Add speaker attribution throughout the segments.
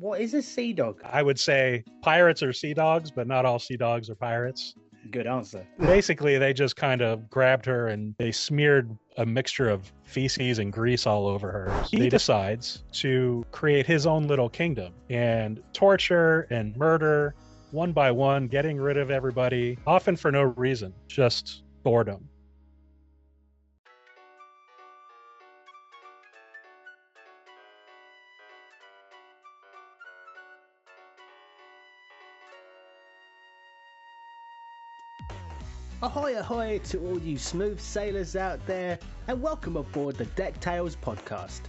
Speaker 1: What is a sea dog?
Speaker 2: I would say pirates are sea dogs, but not all sea dogs are pirates.
Speaker 1: Good answer.
Speaker 2: Basically, they just kind of grabbed her and they smeared a mixture of feces and grease all over her. He decides to create his own little kingdom and torture and murder one by one, getting rid of everybody, often for no reason, just boredom.
Speaker 1: Ahoy, ahoy to all you smooth sailors out there, and welcome aboard the Deck Tales podcast.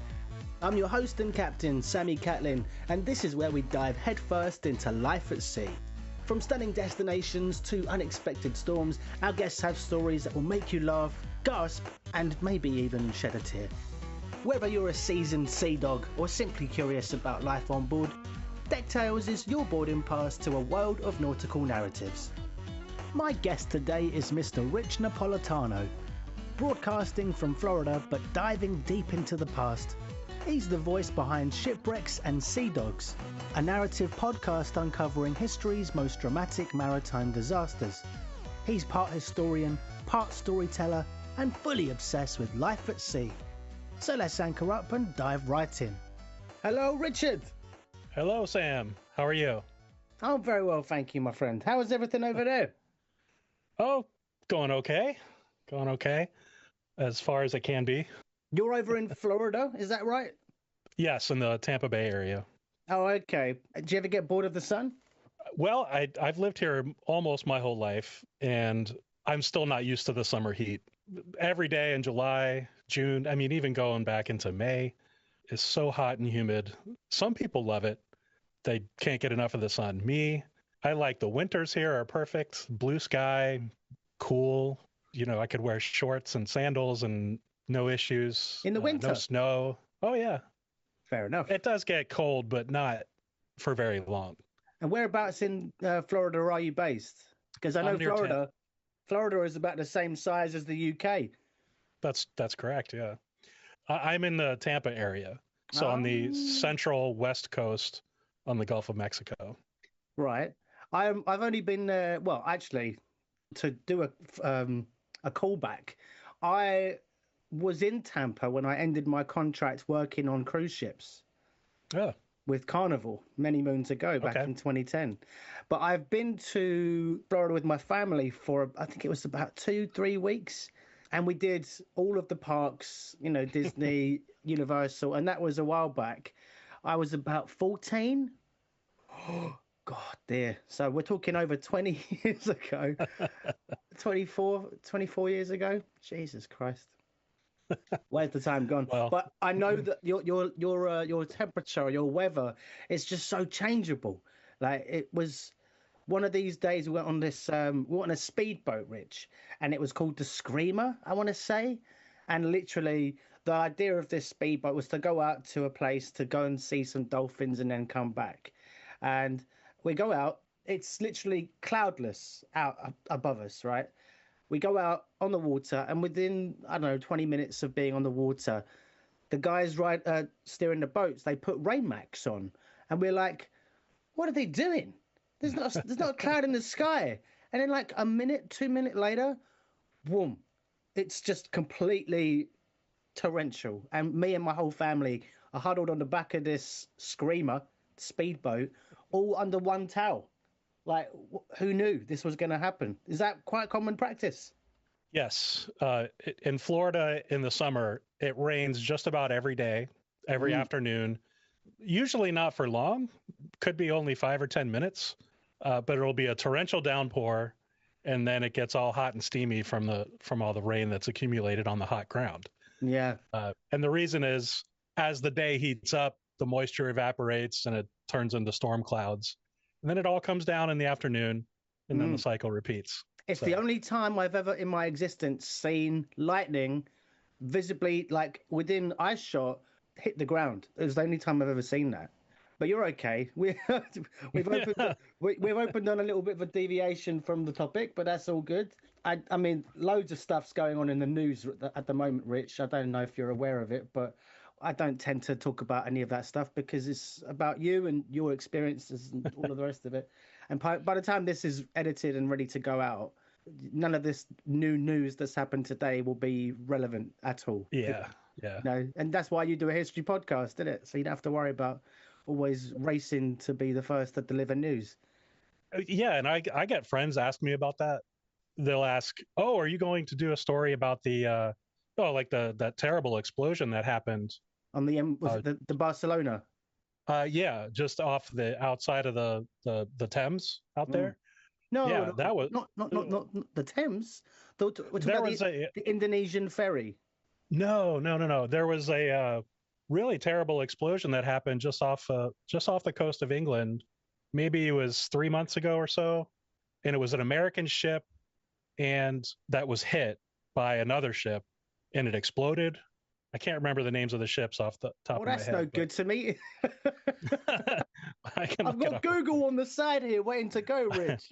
Speaker 1: I'm your host and captain, Sammy Catlin, and this is where we dive headfirst into life at sea. From stunning destinations to unexpected storms, our guests have stories that will make you laugh, gasp, and maybe even shed a tear. Whether you're a seasoned sea dog or simply curious about life on board, Deck Tales is your boarding pass to a world of nautical narratives. My guest today is Mr. Rich Napolitano, broadcasting from Florida but diving deep into the past. He's the voice behind Shipwrecks and Sea Dogs, a narrative podcast uncovering history's most dramatic maritime disasters. He's part historian, part storyteller, and fully obsessed with life at sea. So let's anchor up and dive right in. Hello, Richard.
Speaker 2: Hello, Sam. How are you?
Speaker 1: I'm very well, thank you, my friend. How is everything over there?
Speaker 2: Oh, going okay. Going okay. As far as it can be.
Speaker 1: You're over in Florida, is that right?
Speaker 2: Yes, in the Tampa Bay area.
Speaker 1: Oh, okay. Do you ever get bored of the sun?
Speaker 2: Well, I've lived here almost my whole life, and I'm still not used to the summer heat. Every day in July, June, I mean, even going back into May, is so hot and humid. Some people love it. They can't get enough of the sun. Me, I like the winters here are perfect. Blue sky, cool. You know, I could wear shorts and sandals and no issues.
Speaker 1: In the winter?
Speaker 2: No snow. Oh, yeah.
Speaker 1: Fair enough.
Speaker 2: It does get cold, but not for very long.
Speaker 1: And whereabouts in Florida are you based? Because I know Florida is about the same size as the UK.
Speaker 2: That's correct, yeah. I'm in the Tampa area, so on the central west coast on the Gulf of Mexico.
Speaker 1: Right. I've only been there. Well, actually, to do a callback, I was in Tampa when I ended my contract working on cruise ships.
Speaker 2: Oh.
Speaker 1: With Carnival many moons ago, back in 2010. But I've been to Florida with my family for, I think it was about 2-3 weeks. And we did all of the parks, you know, Disney, Universal, and that was a while back. I was about 14. Oh, God, dear. So we're talking over 20 years ago. 24 years ago. Jesus Christ. Where's the time gone?
Speaker 2: Well,
Speaker 1: but I know that your temperature, your weather, is just so changeable. Like it was one of these days we went on this we went on a speedboat, Rich, and it was called the Screamer, I want to say. And literally the idea of this speedboat was to go out to a place to go and see some dolphins and then come back. And we go out, it's literally cloudless out above us, right? We go out on the water, and within, I don't know, 20 minutes of being on the water, the guys steering the boats, they put rain macs on. And we're like, what are they doing? There's not a cloud in the sky. And then like a minute, 2 minutes later, boom, it's just completely torrential. And me and my whole family are huddled on the back of this Screamer speedboat, all under one towel. Like, who knew this was going to happen? Is that quite common practice?
Speaker 2: Yes. In Florida in the summer, it rains just about every day, every afternoon. Usually not for long. Could be only 5 or 10 minutes, but it'll be a torrential downpour, and then it gets all hot and steamy from all the rain that's accumulated on the hot ground.
Speaker 1: Yeah.
Speaker 2: And the reason is, as the day heats up, the moisture evaporates and it turns into storm clouds. And then it all comes down in the afternoon, and then the cycle repeats.
Speaker 1: It's the only time I've ever in my existence seen lightning visibly, like within eye shot, hit the ground. It was the only time I've ever seen that. But you're okay. We've opened on a little bit of a deviation from the topic, but that's all good. I mean, loads of stuff's going on in the news at the moment, Rich. I don't know if you're aware of it, but I don't tend to talk about any of that stuff because it's about you and your experiences and all of the rest of it. And by the time this is edited and ready to go out, none of this new news that's happened today will be relevant at all.
Speaker 2: Yeah, yeah.
Speaker 1: And that's why you do a history podcast, isn't it? So you don't have to worry about always racing to be the first to deliver news.
Speaker 2: Yeah, and I get friends ask me about that. They'll ask, "Oh, are you going to do a story about the like that terrible explosion that happened
Speaker 1: On the was it the Barcelona?
Speaker 2: yeah, just off the outside of the Thames out there."
Speaker 1: No,
Speaker 2: Yeah, that was
Speaker 1: not the Thames. We're talking
Speaker 2: there
Speaker 1: about
Speaker 2: was a
Speaker 1: the Indonesian ferry.
Speaker 2: no. There was a really terrible explosion that happened just off the coast of England. Maybe it was 3 months ago or so, and it was an American ship, and that was hit by another ship, and it exploded. I can't remember the names of the ships off the top of my head.
Speaker 1: Well, that's no good to me. I've got Google on the side here waiting to go, Rich.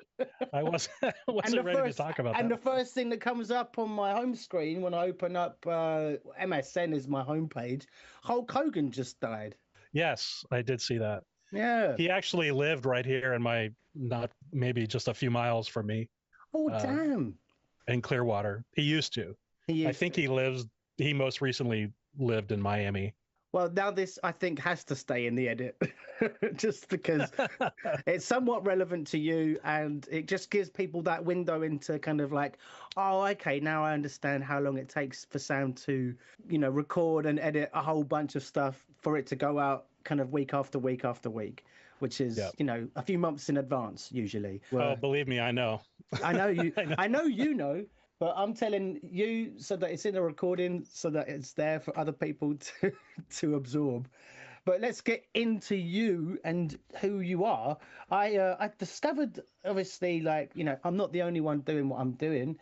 Speaker 2: I wasn't ready to talk about that.
Speaker 1: And the first thing that comes up on my home screen when I open up MSN is my homepage. Hulk Hogan just died.
Speaker 2: Yes, I did see that.
Speaker 1: Yeah.
Speaker 2: He actually lived right here not maybe just a few miles from me.
Speaker 1: Oh, damn.
Speaker 2: In Clearwater. He used to. I think he most recently lived in Miami.
Speaker 1: Well, now this, I think, has to stay in the edit just because it's somewhat relevant to you and it just gives people that window into kind of like, oh, okay, now I understand how long it takes for Sam to, record and edit a whole bunch of stuff for it to go out kind of week after week after week, which is, a few months in advance usually.
Speaker 2: Oh, believe me, I know.
Speaker 1: I know you. I know you know. But I'm telling you so that it's in the recording, so that it's there for other people to absorb. But let's get into you and who you are. I discovered, obviously, I'm not the only one doing what I'm doing,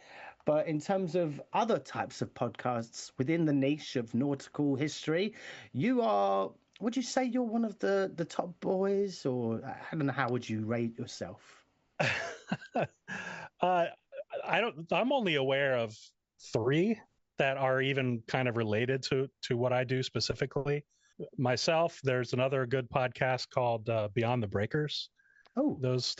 Speaker 1: but in terms of other types of podcasts within the niche of nautical history, you are. Would you say you're one of the top boys, or I don't know, how would you rate yourself?
Speaker 2: I'm only aware of 3 that are even kind of related to what I do specifically. Myself, there's another good podcast called Beyond the Breakers.
Speaker 1: Oh,
Speaker 2: those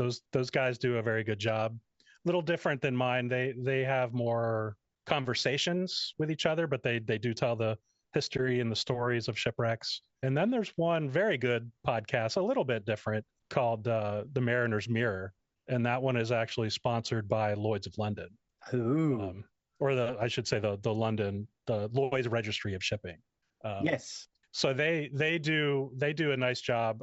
Speaker 2: guys do a very good job. A little different than mine. They have more conversations with each other, but they do tell the history and the stories of shipwrecks. And then there's one very good podcast, a little bit different, called The Mariner's Mirror. And that one is actually sponsored by Lloyd's of London.
Speaker 1: Ooh.
Speaker 2: I should say the Lloyd's Registry of Shipping.
Speaker 1: Yes.
Speaker 2: So they do a nice job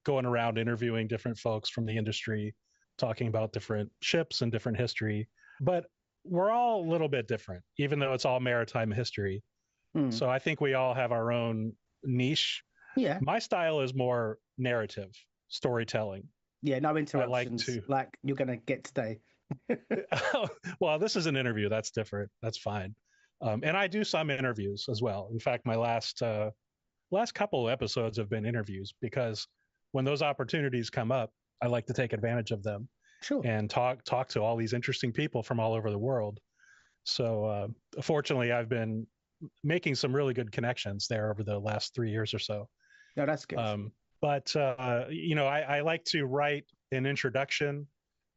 Speaker 2: going around interviewing different folks from the industry, talking about different ships and different history. But we're all a little bit different, even though it's all maritime history. So I think we all have our own niche.
Speaker 1: Yeah.
Speaker 2: My style is more narrative, storytelling.
Speaker 1: Yeah, no interruptions like you're going to get today.
Speaker 2: Well, this is an interview. That's different. That's fine. And I do some interviews as well. In fact, my last couple of episodes have been interviews because when those opportunities come up, I like to take advantage of them.
Speaker 1: Sure.
Speaker 2: And talk to all these interesting people from all over the world. So fortunately, I've been making some really good connections there over the last 3 years or so.
Speaker 1: No, that's good.
Speaker 2: But I like to write an introduction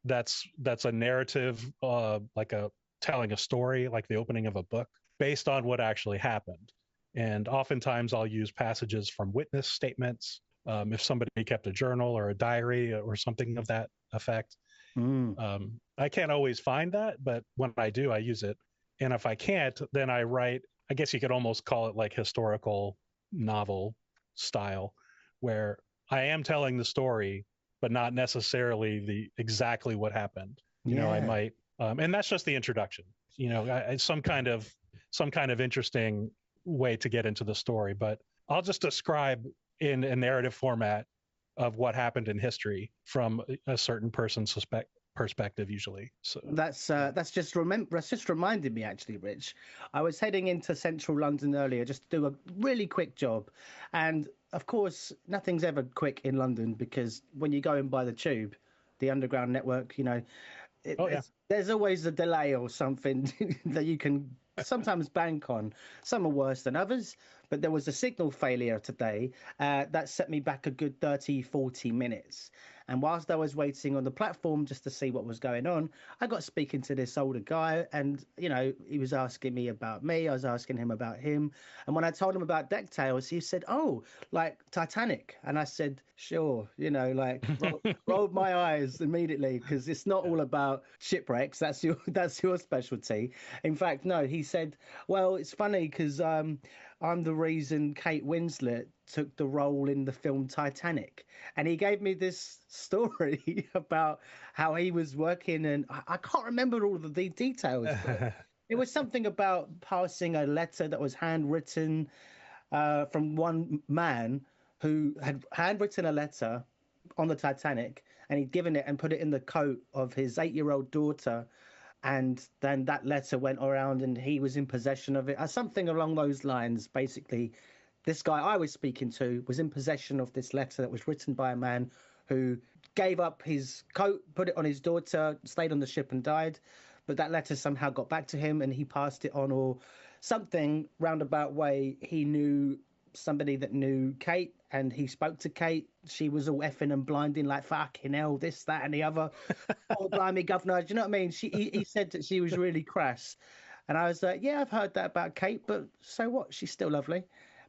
Speaker 2: that's a narrative, like telling a story, like the opening of a book, based on what actually happened. And oftentimes I'll use passages from witness statements, if somebody kept a journal or a diary or something of that effect. I can't always find that, but when I do, I use it. And if I can't, then I write, I guess you could almost call it like historical novel style, where I am telling the story, but not necessarily exactly what happened. I might, and that's just the introduction. Some kind of interesting way to get into the story. But I'll just describe in a narrative format of what happened in history from a certain person's perspective, usually. So
Speaker 1: that's just reminded me, actually, Rich. I was heading into central London earlier just to do a really quick job, and of course nothing's ever quick in London because when you go in by the tube, the underground network, there's always a delay or something that you can sometimes bank on. Some are worse than others, but there was a signal failure today that set me back a good 30, 40 minutes. And whilst I was waiting on the platform just to see what was going on, I got speaking to this older guy, and he was asking me about me. I was asking him about him. And when I told him about Deck Tales, he said, "Oh, like Titanic." And I said, "Sure," rolled my eyes immediately, because it's not all about shipwrecks. That's your specialty. In fact, no, he said, "Well, it's funny because I'm the reason Kate Winslet took the role in the film Titanic." And he gave me this story about how he was working, and I can't remember all of the details, but it was something about passing a letter that was handwritten from one man who had handwritten a letter on the Titanic, and he'd given it and put it in the coat of his 8-year-old daughter. And then that letter went around and he was in possession of it. Something along those lines. Basically, this guy I was speaking to was in possession of this letter that was written by a man who gave up his coat, put it on his daughter, stayed on the ship and died. But that letter somehow got back to him and he passed it on, or something roundabout way. He knew somebody that knew Kate, and he spoke to Kate. She was all effing and blinding, like, fucking hell, this, that, and the other. Oh, blimey, governor. Do you know what I mean? He said that she was really crass. And I was like, yeah, I've heard that about Kate, but so what? She's still lovely.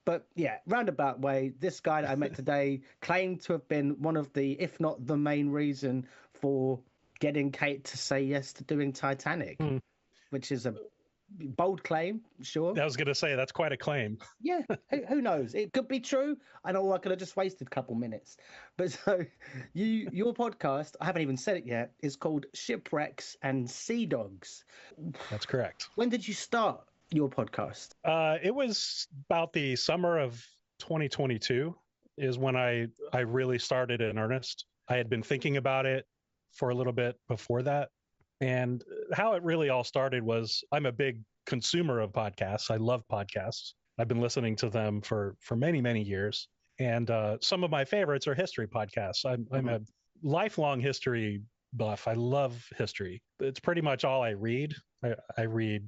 Speaker 1: But yeah, roundabout way, this guy that I met today claimed to have been one of the, if not the main reason for getting Kate to say yes to doing Titanic, which is a bold claim, sure.
Speaker 2: I was going to say, that's quite a claim.
Speaker 1: Yeah, who knows? It could be true. I know I could have just wasted a couple minutes. But so your podcast, I haven't even said it yet, is called Shipwrecks and Sea Dogs.
Speaker 2: That's correct.
Speaker 1: When did you start your podcast?
Speaker 2: It was about the summer of 2022 is when I really started in earnest. I had been thinking about it for a little bit before that. And how it really all started was, I'm a big consumer of podcasts. I love podcasts. I've been listening to them for many, many years. And some of my favorites are history podcasts. I'm a lifelong history buff. I love history. It's pretty much all I read. I read,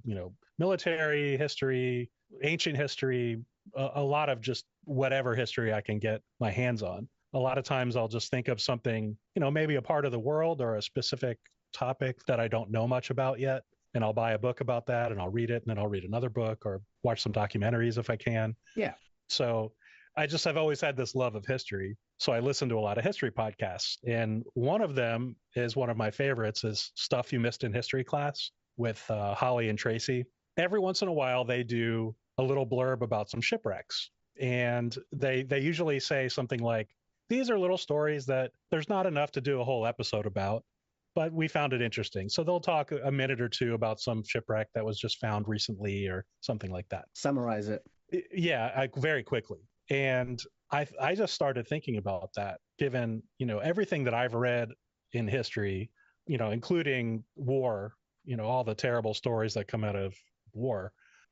Speaker 2: military history, ancient history, a lot of just whatever history I can get my hands on. A lot of times I'll just think of something, maybe a part of the world or a specific topic that I don't know much about yet. And I'll buy a book about that and I'll read it, and then I'll read another book or watch some documentaries if I can.
Speaker 1: Yeah.
Speaker 2: So I've always had this love of history. So I listen to a lot of history podcasts. And one of them is one of my favorites, is Stuff You Missed in History Class with Holly and Tracy. Every once in a while, they do a little blurb about some shipwrecks. And they usually say something like, these are little stories that there's not enough to do a whole episode about, but we found it interesting. So they'll talk a minute or two about some shipwreck that was just found recently or something like that.
Speaker 1: Summarize it.
Speaker 2: Yeah, very quickly. And I just started thinking about that, given, everything that I've read in history, including war, all the terrible stories that come out of war.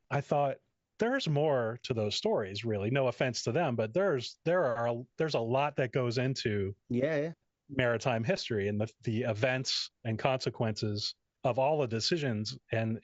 Speaker 2: I thought, there's more to those stories, really. No offense to them, but there's a lot that goes into maritime history and the events and consequences of all the decisions and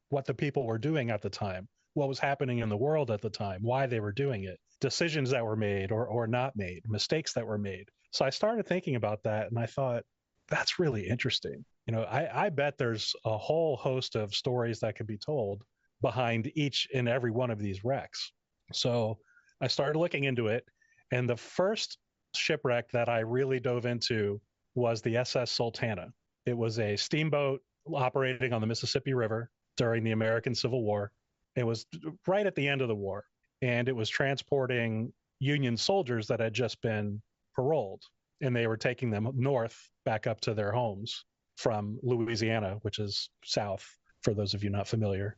Speaker 2: what the people were doing at the time, what was happening in the world at the time, why they were doing it, decisions that were made or not made, mistakes that were made. So I started thinking about that, and I thought, that's really interesting. I bet there's a whole host of stories that could be told behind each and every one of these wrecks. So I started looking into it, and the first shipwreck that I really dove into was the SS Sultana. It was a steamboat operating on the Mississippi River during the American Civil War. It was right at the end of the war, and it was transporting Union soldiers that had just been paroled, and they were taking them north back up to their homes from Louisiana, which is south, for those of you not familiar.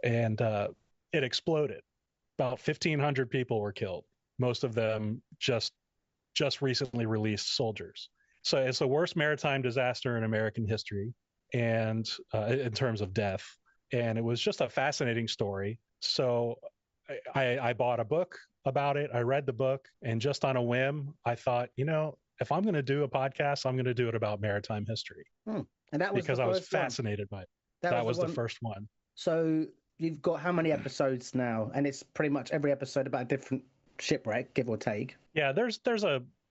Speaker 2: And it exploded. About 1,500 people were killed, most of them just recently released soldiers. So it's the worst maritime disaster in American history, and in terms of death. And it was just a fascinating story. So I bought a book about it. I read the book, and just on a whim, I thought, if I'm going to do a podcast, I'm going to do it about maritime history.
Speaker 1: And that was
Speaker 2: because I was fascinated by it. That was the first one.
Speaker 1: So you've got how many episodes now? And it's pretty much every episode about a different shipwreck, give or take.
Speaker 2: Yeah, there's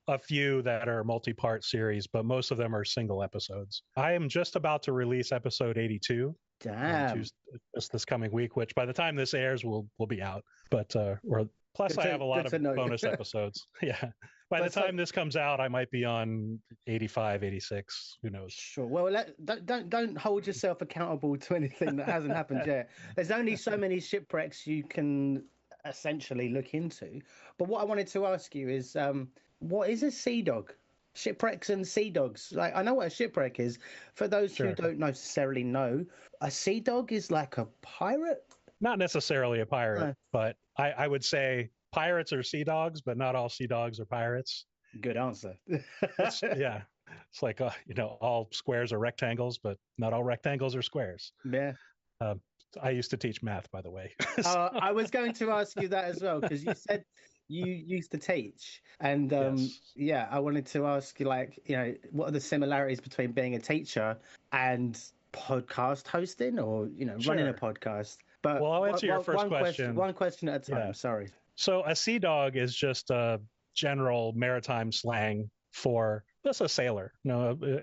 Speaker 2: a few that are multi-part series, but most of them are single episodes. I am just about to release episode 82 on
Speaker 1: Damn.
Speaker 2: just this coming week, which by the time this airs will be out. But or plus I have a lot of bonus episodes. Yeah. By the time this comes out, I might be on 85, 86. Who knows?
Speaker 1: Sure. Well, don't hold yourself accountable to anything that hasn't happened yet. There's only so many shipwrecks you can essentially look into. But what I wanted to ask you is, what is a sea dog? Shipwrecks and Sea Dogs. Like, I know what a shipwreck is. For those who don't necessarily know, a sea dog is like a pirate.
Speaker 2: Not necessarily a pirate, but I would say pirates are sea dogs, but not all sea dogs are pirates.
Speaker 1: Good answer.
Speaker 2: Yeah. It's like, all squares are rectangles, but not all rectangles are squares.
Speaker 1: Yeah.
Speaker 2: I used to teach math, by the way.
Speaker 1: I was going to ask you that as well, because you said you used to teach. And
Speaker 2: Yes.
Speaker 1: yeah, I wanted to ask you, like, what are the similarities between being a teacher and podcast hosting or, running a podcast? But
Speaker 2: well, I'll answer your first question.
Speaker 1: One question at a time. Yeah. Sorry.
Speaker 2: So a sea dog is just a general maritime slang for just a sailor.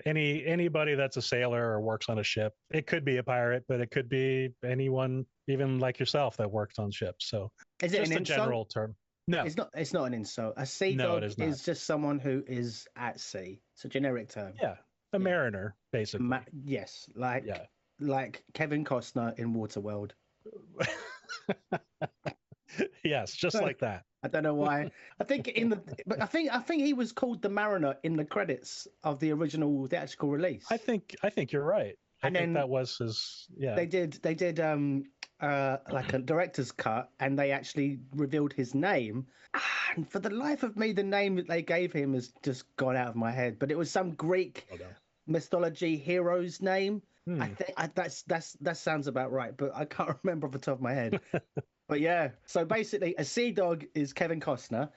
Speaker 2: Anybody that's a sailor or works on a ship. It could be a pirate, but it could be anyone, even like yourself, that works on ships. So
Speaker 1: is it
Speaker 2: just
Speaker 1: an
Speaker 2: a general term? No,
Speaker 1: it's not an insult. A sea dog is just someone who is at sea. It's a generic term.
Speaker 2: Yeah, a mariner, basically.
Speaker 1: Yes, like Kevin Costner in Waterworld.
Speaker 2: Yes, just like that.
Speaker 1: I don't know why. I think I think he was called the Mariner in the credits of the original theatrical release.
Speaker 2: I think you're right. I think that was his. Yeah.
Speaker 1: They did like a director's cut, and they actually revealed his name. And for the life of me, the name that they gave him has just gone out of my head. But it was some Greek mythology hero's name. I think that sounds about right, but I can't remember off the top of my head. But yeah, so basically, a sea dog is Kevin Costner.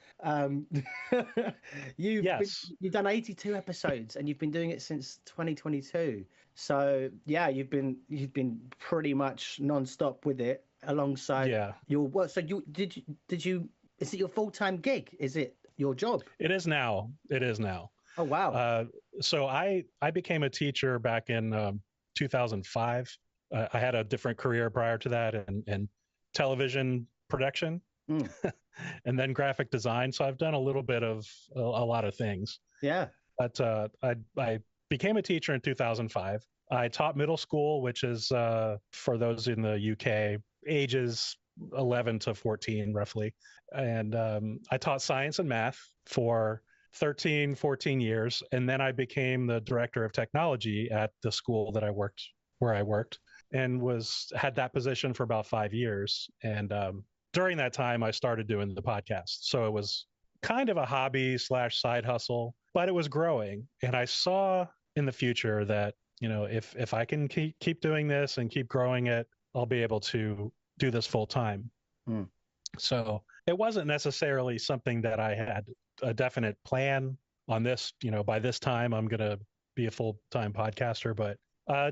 Speaker 1: You've done 82 episodes, and you've been doing it since 2022. So yeah, you've been pretty much non-stop with it alongside your work. So did you? Is it your full-time gig? Is it your job?
Speaker 2: It is now.
Speaker 1: Oh wow.
Speaker 2: So I became a teacher back in 2005. I had a different career prior to that, and television production, and then graphic design. So I've done a little bit of a lot of things.
Speaker 1: Yeah.
Speaker 2: But I became a teacher in 2005. I taught middle school, which is for those in the UK, ages 11 to 14, roughly. And I taught science and math for 13, 14 years. And then I became the director of technology at the school where I worked, and had that position for about 5 years. And during that time, I started doing the podcast. So it was kind of a hobby / side hustle, but it was growing. And I saw in the future that, if I can keep doing this and keep growing it, I'll be able to do this full time. So it wasn't necessarily something that I had a definite plan on this, by this time I'm going to be a full-time podcaster, but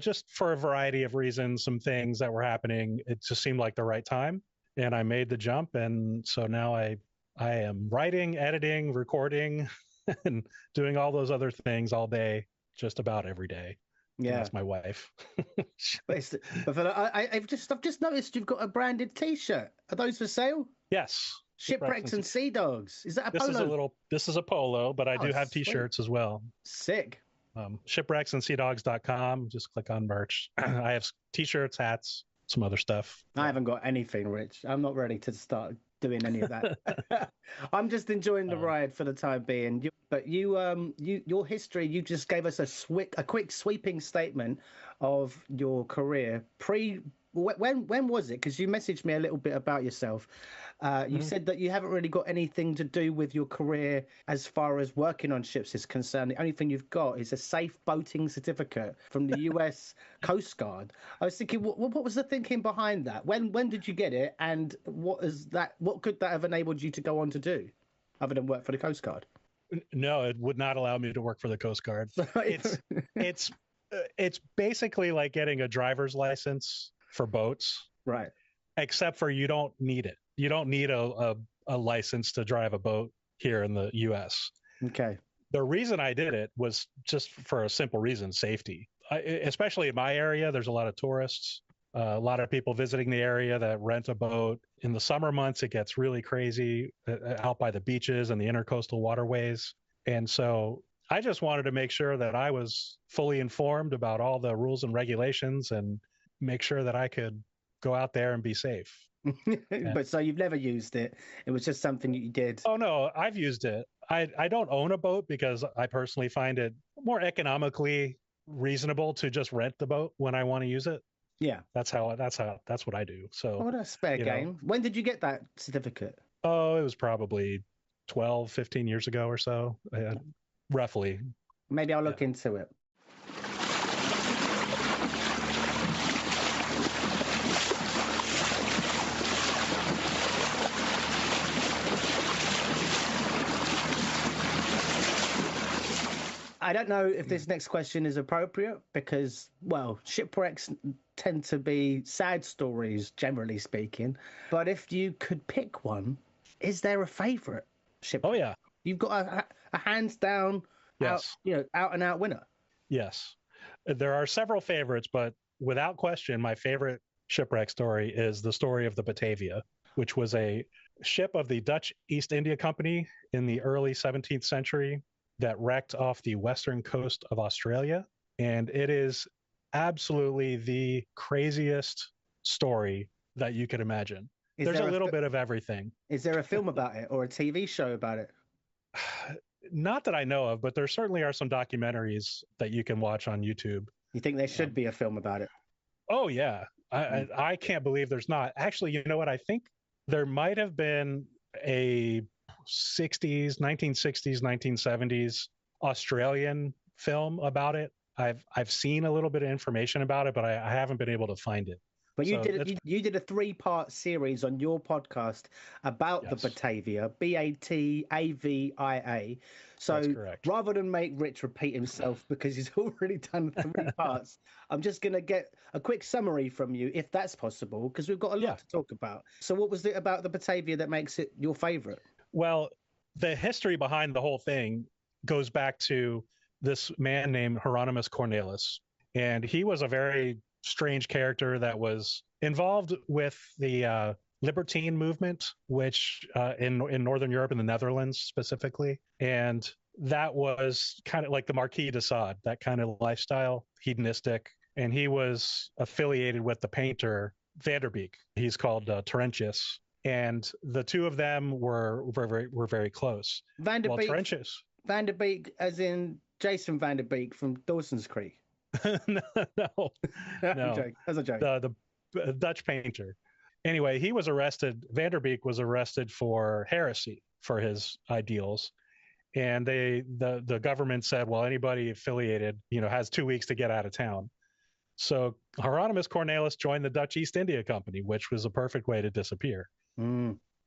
Speaker 2: just for a variety of reasons, some things that were happening, it just seemed like the right time, and I made the jump. And so now I am writing, editing, recording, and doing all those other things all day, just about every day. Yeah, and that's my wife.
Speaker 1: I've just noticed you've got a branded T-shirt. Are those for sale?
Speaker 2: Yes.
Speaker 1: Shipwrecks and Sea Dogs. Is that a polo?
Speaker 2: This is a polo, but I do have T-shirts as well.
Speaker 1: Sick.
Speaker 2: Shipwrecksandseadogs.com. Just click on merch. I have T-shirts, hats, some other stuff.
Speaker 1: I haven't got anything, Rich. I'm not ready to start doing any of that. I'm just enjoying the ride for the time being. But your history, you just gave us a quick sweeping statement of your career. When was it? Because you messaged me a little bit about yourself. You said that you haven't really got anything to do with your career as far as working on ships is concerned. The only thing you've got is a safe boating certificate from the US Coast Guard. I was thinking, what was the thinking behind that? When did you get it, and what could that have enabled you to go on to do, other than work for the Coast Guard?
Speaker 2: No, it would not allow me to work for the Coast Guard. It's basically like getting a driver's license for boats.
Speaker 1: Right.
Speaker 2: except for you don't need it. You don't need a license to drive a boat here in the US.
Speaker 1: Okay.
Speaker 2: The reason I did it was just for a simple reason, safety. Especially in my area, there's a lot of tourists, a lot of people visiting the area that rent a boat. In the summer months, it gets really crazy out by the beaches and the intercoastal waterways. And so I just wanted to make sure that I was fully informed about all the rules and regulations and make sure that I could go out there and be safe.
Speaker 1: But so you've never used it. It was just something that you did.
Speaker 2: Oh no, I've used it. I don't own a boat because I personally find it more economically reasonable to just rent the boat when I want to use it.
Speaker 1: Yeah.
Speaker 2: That's what I do. So
Speaker 1: Oh, that's fair game.
Speaker 2: Know,
Speaker 1: when did you get that certificate?
Speaker 2: Oh, it was probably 12, 15 years ago or so, roughly.
Speaker 1: Maybe I'll look into it. I don't know if this next question is appropriate because, well, shipwrecks tend to be sad stories, generally speaking. But if you could pick one, is there a favorite shipwreck?
Speaker 2: Oh, yeah.
Speaker 1: You've got a hands down,
Speaker 2: yes.
Speaker 1: out and out winner.
Speaker 2: Yes. There are several favorites, but without question, my favorite shipwreck story is the story of the Batavia, which was a ship of the Dutch East India Company in the early 17th century that wrecked off the western coast of Australia. And it is absolutely the craziest story that you could imagine. There's a little bit of everything.
Speaker 1: Is there a film about it or a TV show about it?
Speaker 2: Not that I know of, but there certainly are some documentaries that you can watch on YouTube.
Speaker 1: You think there should be a film about it?
Speaker 2: Oh, yeah. I can't believe there's not. Actually, you know what? I think there might have been a 1960s, 1970s Australian film about it. I've seen a little bit of information about it, but I haven't been able to find it.
Speaker 1: But you did a 3-part series on your podcast about the Batavia, Batavia. So rather than make Rich repeat himself because he's already done 3 parts, I'm just going to get a quick summary from you, if that's possible, because we've got a lot to talk about. So what was it about the Batavia that makes it your favorite?
Speaker 2: Well, the history behind the whole thing goes back to this man named Hieronymus Cornelis. And he was a very strange character that was involved with the libertine movement, which in Northern Europe, in the Netherlands specifically. And that was kind of like the Marquis de Sade, that kind of lifestyle, hedonistic. And he was affiliated with the painter Van der Beek. He's called Terentius. And the two of them were very close.
Speaker 1: Van der Beek, as in Jason Van der Beek from Dawson's Creek.
Speaker 2: no.
Speaker 1: That's a joke.
Speaker 2: The Dutch painter. Anyway, he was arrested. Van der Beek was arrested for heresy for his ideals, and the government said, well, anybody affiliated, has 2 weeks to get out of town. So Hieronymus Cornelis joined the Dutch East India Company, which was a perfect way to disappear.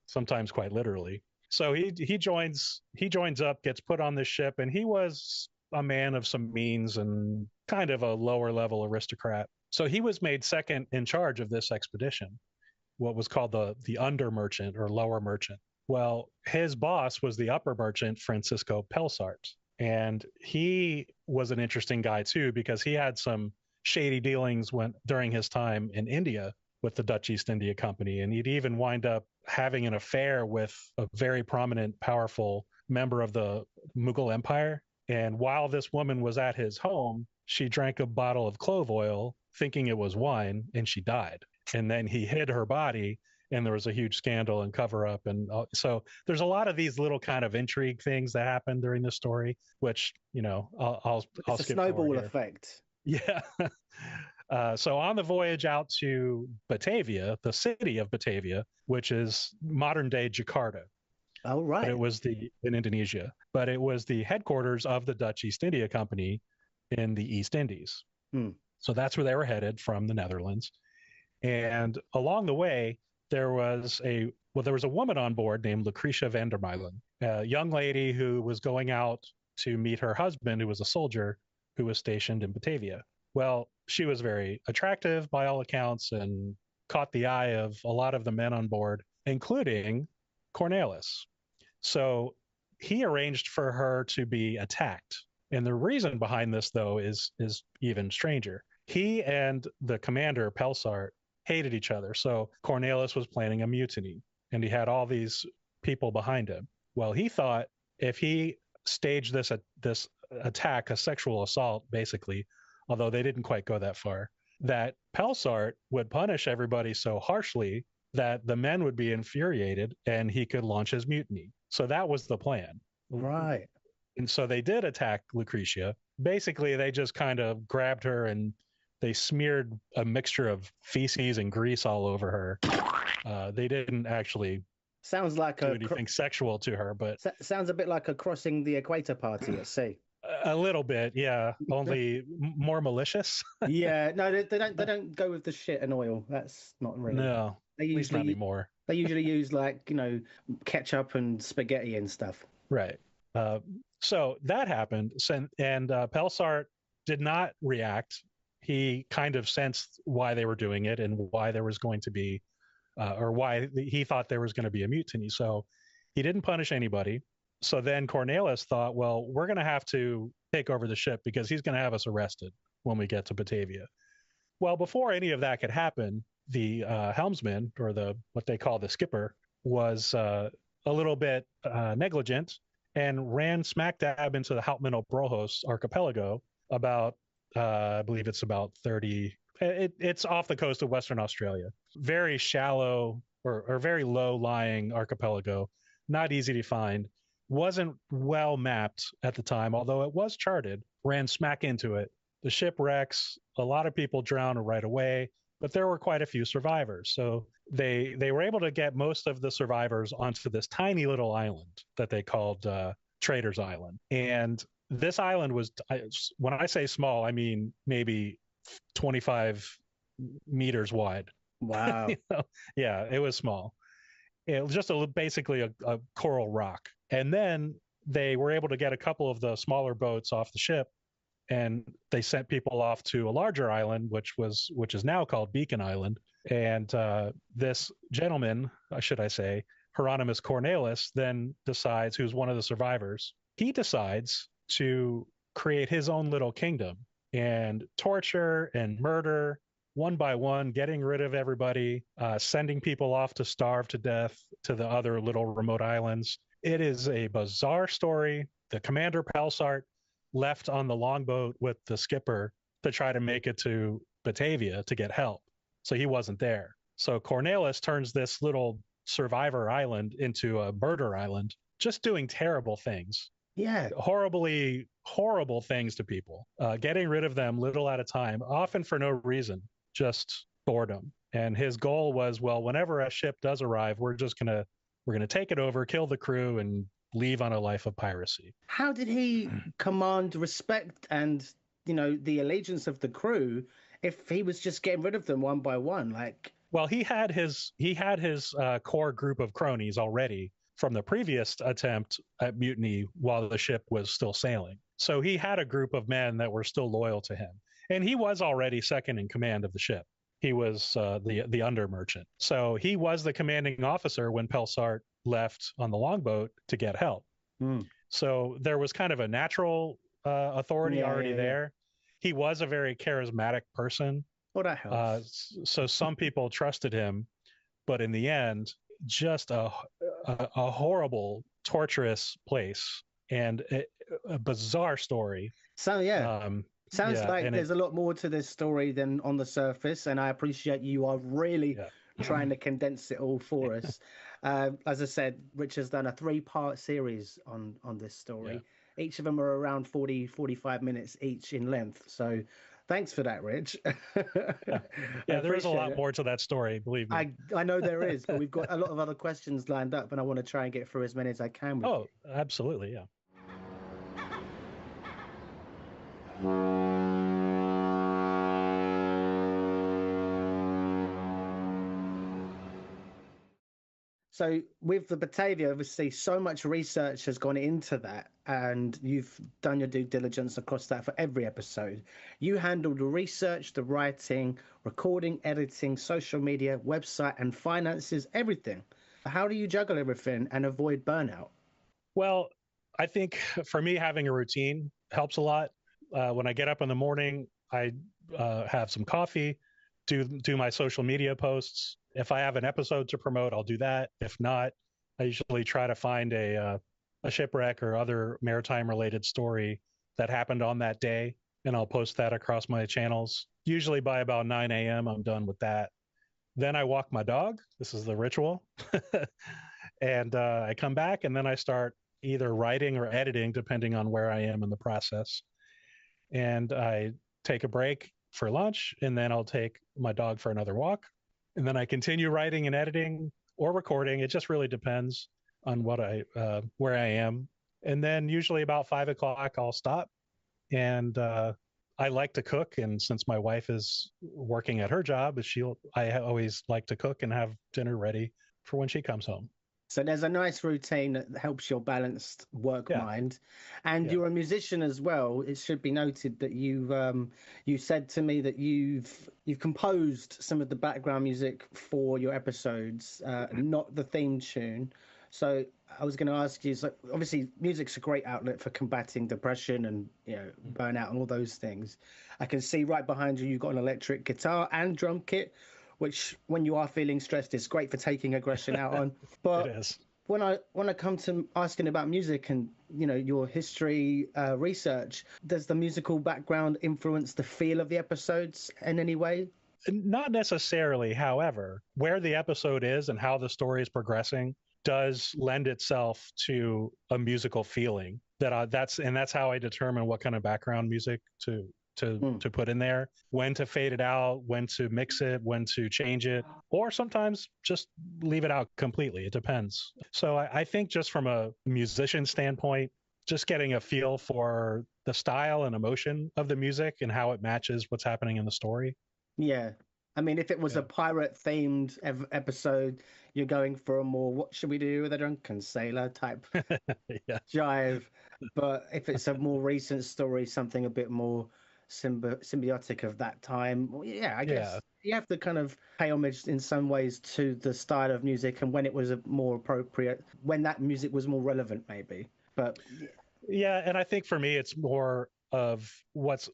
Speaker 2: Sometimes quite literally. So he joins up, gets put on this ship, and he was a man of some means and kind of a lower level aristocrat. So he was made second in charge of this expedition, what was called the under merchant or lower merchant. Well, his boss was the upper merchant, Francisco Pelsart. And he was an interesting guy too, because he had some shady dealings during his time in India with the Dutch East India Company. And he'd even wind up having an affair with a very prominent, powerful member of the Mughal Empire. And while this woman was at his home, she drank a bottle of clove oil, thinking it was wine, and she died. And then he hid her body, and there was a huge scandal and cover up. And so there's a lot of these little kind of intrigue things that happen during the story, which, I'll
Speaker 1: skip a snowball effect.
Speaker 2: Yeah. So on the voyage out to Batavia, the city of Batavia, which is modern day Jakarta.
Speaker 1: Oh, right.
Speaker 2: But it was in Indonesia, but it was the headquarters of the Dutch East India Company in the East Indies. So that's where they were headed from the Netherlands. And along the way, there was a woman on board named Lucretia van der Meulen, a young lady who was going out to meet her husband, who was a soldier who was stationed in Batavia. Well, she was very attractive by all accounts, and caught the eye of a lot of the men on board, including Cornelis. So he arranged for her to be attacked. And the reason behind this, though, is even stranger. He and the commander, Pelsart, hated each other. So Cornelis was planning a mutiny, and he had all these people behind him. Well, he thought if he staged this attack, a sexual assault, basically, although they didn't quite go that far, that Pelsart would punish everybody so harshly that the men would be infuriated and he could launch his mutiny. So that was the plan.
Speaker 1: Right.
Speaker 2: And so they did attack Lucretia. Basically, they just kind of grabbed her and they smeared a mixture of feces and grease all over her. They didn't actually
Speaker 1: sounds like
Speaker 2: do anything sexual to her, but
Speaker 1: sounds a bit like a crossing the equator party at sea.
Speaker 2: A little bit, yeah. Only more malicious.
Speaker 1: Yeah, no, they don't go with the shit and oil. That's not really.
Speaker 2: No,
Speaker 1: they
Speaker 2: at least not anymore.
Speaker 1: They usually use like ketchup and spaghetti and stuff.
Speaker 2: Right. So that happened, and Pelsart did not react. He kind of sensed why they were doing it and why there was going to be, or why he thought there was going to be a mutiny. So he didn't punish anybody. So then Cornelis thought, well, we're going to have to take over the ship because he's going to have us arrested when we get to Batavia. Well, before any of that could happen, the helmsman, or what they call the skipper, was a little bit negligent and ran smack dab into the Houtman Brojos archipelago about, I believe it's about 30, it's off the coast of Western Australia. Very shallow or very low-lying archipelago, not easy to find. Wasn't well mapped at the time, although it was charted, ran smack into it. The ship wrecks, a lot of people drown right away, but there were quite a few survivors. So they were able to get most of the survivors onto this tiny little island that they called Trader's Island. And this island was, when I say small, I mean maybe 25 meters wide.
Speaker 1: Wow.
Speaker 2: Yeah, it was small. It was just basically a coral rock. And then they were able to get a couple of the smaller boats off the ship, and they sent people off to a larger island, which is now called Beacon Island. And this gentleman, should I say, Hieronymus Cornelis, then decides, who's one of the survivors, he decides to create his own little kingdom and torture and murder one by one, getting rid of everybody, sending people off to starve to death to the other little remote islands. It is a bizarre story. The commander, Pelsart, left on the longboat with the skipper to try to make it to Batavia to get help. So he wasn't there. So Cornelis turns this little survivor island into a murder island, just doing terrible things.
Speaker 1: Yeah.
Speaker 2: Horrible things to people, getting rid of them little at a time, often for no reason, just boredom. And his goal was, well, whenever a ship does arrive, we're going to take it over, kill the crew, and leave on a life of piracy.
Speaker 1: How did he command respect and, the allegiance of the crew if he was just getting rid of them one by one?
Speaker 2: Well, he had his core group of cronies already from the previous attempt at mutiny while the ship was still sailing. So he had a group of men that were still loyal to him. And he was already second in command of the ship. He was the under merchant. So he was the commanding officer when Pelsart left on the longboat to get help. So there was kind of a natural authority already there. He was a very charismatic person.
Speaker 1: Well, that helps.
Speaker 2: So some people trusted him, but in the end, just a horrible, torturous place and a bizarre story.
Speaker 1: So sounds like there's a lot more to this story than on the surface, and I appreciate you are really trying to condense it all for us. As I said, Rich has done a 3-part series on this story. Yeah. Each of them are around 45 minutes each in length. So thanks for that, Rich.
Speaker 2: Yeah, there is a lot more to that story, believe me.
Speaker 1: I know there is, but we've got a lot of other questions lined up, and I want to try and get through as many as I can with you.
Speaker 2: Absolutely, yeah.
Speaker 1: So with the Batavia, obviously, so much research has gone into that. and you've done your due diligence across that for every episode. You handle the research, the writing, recording, editing, social media, website, and finances, everything. How do you juggle everything and avoid burnout?
Speaker 2: Well, I think for me, having a routine helps a lot. When I get up in the morning, I have some coffee, do my social media posts. If I have an episode to promote, I'll do that. If not, I usually try to find a shipwreck or other maritime related story that happened on that day, and I'll post that across my channels. Usually by about 9 a.m., I'm done with that. Then I walk my dog. This is the ritual. And I come back and then I start either writing or editing, depending on where I am in the process. And I take a break for lunch, and then I'll take my dog for another walk. And then I continue writing and editing or recording. It just really depends on where I am. And then usually about 5 o'clock, I'll stop. And I like to cook, and since my wife is working at her job, I always like to cook and have dinner ready for when she comes home.
Speaker 1: So there's a nice routine that helps your balanced work mind, and
Speaker 2: Yeah.
Speaker 1: you're a musician as well. It should be noted that you said to me that you've composed some of the background music for your episodes, not the theme tune. So I was going to ask you, so obviously music's a great outlet for combating depression and burnout and all those things. I can see right behind you you've got an electric guitar and drum kit, which when you are feeling stressed is great for taking aggression out on. But
Speaker 2: It is.
Speaker 1: when I come to asking about music and your history research, does the musical background influence the feel of the episodes in any way?
Speaker 2: Not necessarily. However, where the episode is and how the story is progressing does lend itself to a musical feeling. That's how I determine what kind of background music to put in there, when to fade it out, when to mix it, when to change it, or sometimes just leave it out completely. It depends. So I think just from a musician standpoint, just getting a feel for the style and emotion of the music and how it matches what's happening in the story.
Speaker 1: Yeah. I mean, if it was a pirate-themed episode, you're going for a more "what should we do with a drunken sailor" type jive. But if it's a more recent story, something a bit more symbiotic of that time, well, I guess you have to kind of pay homage in some ways to the style of music and when it was more appropriate, when that music was more relevant, maybe. But
Speaker 2: and I think for me, it's more of what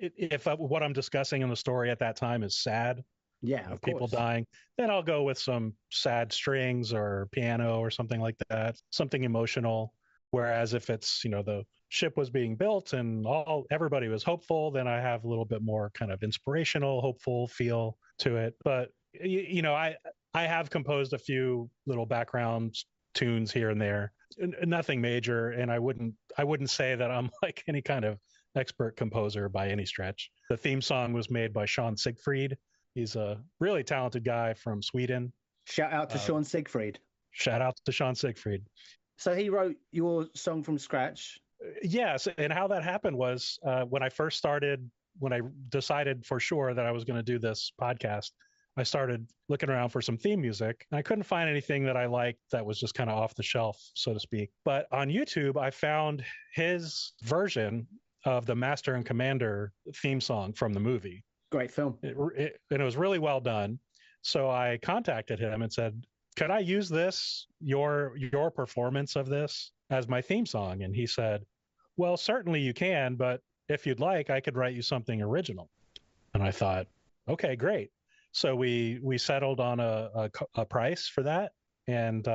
Speaker 2: I'm discussing in the story at that time is sad.
Speaker 1: Of
Speaker 2: people
Speaker 1: course.
Speaker 2: dying, then I'll go with some sad strings or piano or something like that, something emotional. Whereas if it's the ship was being built and everybody was hopeful, then I have a little bit more kind of inspirational, hopeful feel to it. But I have composed a few little background tunes here and there, nothing major, and I wouldn't say that I'm like any kind of expert composer by any stretch. The theme song was made by Sean Siegfried. He's a really talented guy from Sweden.
Speaker 1: Shout out to Sean Siegfried.
Speaker 2: Shout out to Sean Siegfried.
Speaker 1: So he wrote your song from scratch?
Speaker 2: Yes, and how that happened was when I decided for sure that I was going to do this podcast, I started looking around for some theme music. And I couldn't find anything that I liked that was just kind of off the shelf, so to speak. But on YouTube, I found his version of the Master and Commander theme song from the movie.
Speaker 1: Great film.
Speaker 2: And it was really well done. So I contacted him and said, could I use your performance of this as my theme song? And he said, well, certainly you can, but if you'd like, I could write you something original. And I thought, okay, great. So we settled on a price for that, and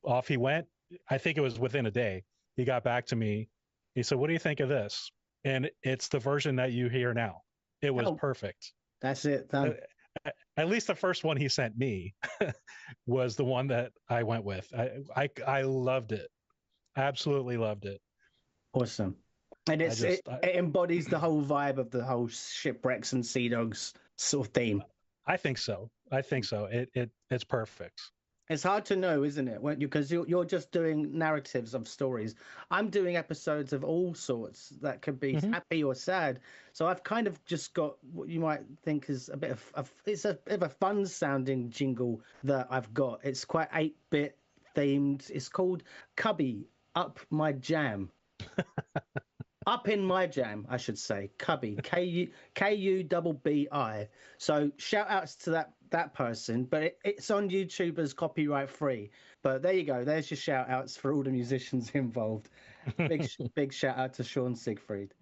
Speaker 2: off he went. I think it was within a day. He got back to me. He said, what do you think of this? And it's the version that you hear now. It was perfect.
Speaker 1: That's it. Done.
Speaker 2: At least the first one he sent me was the one that I went with. I loved it. Absolutely loved it.
Speaker 1: Awesome. And it embodies the whole vibe of the whole Shipwrecks and Sea Dogs sort of theme.
Speaker 2: I think so. It's perfect.
Speaker 1: It's hard to know, isn't it? Because you're just doing narratives of stories. I'm doing episodes of all sorts that could be happy or sad. So I've kind of just got what you might think is a bit of it's a bit of a fun sounding jingle that I've got. It's quite 8-bit themed. It's called Cubby Up My Jam. Up in my jam, I should say, Cubby, Kubbi. So shout outs to that person, but it's on YouTube as copyright free. But there you go. There's your shout outs for all the musicians involved. Big shout out to Sean Siegfried.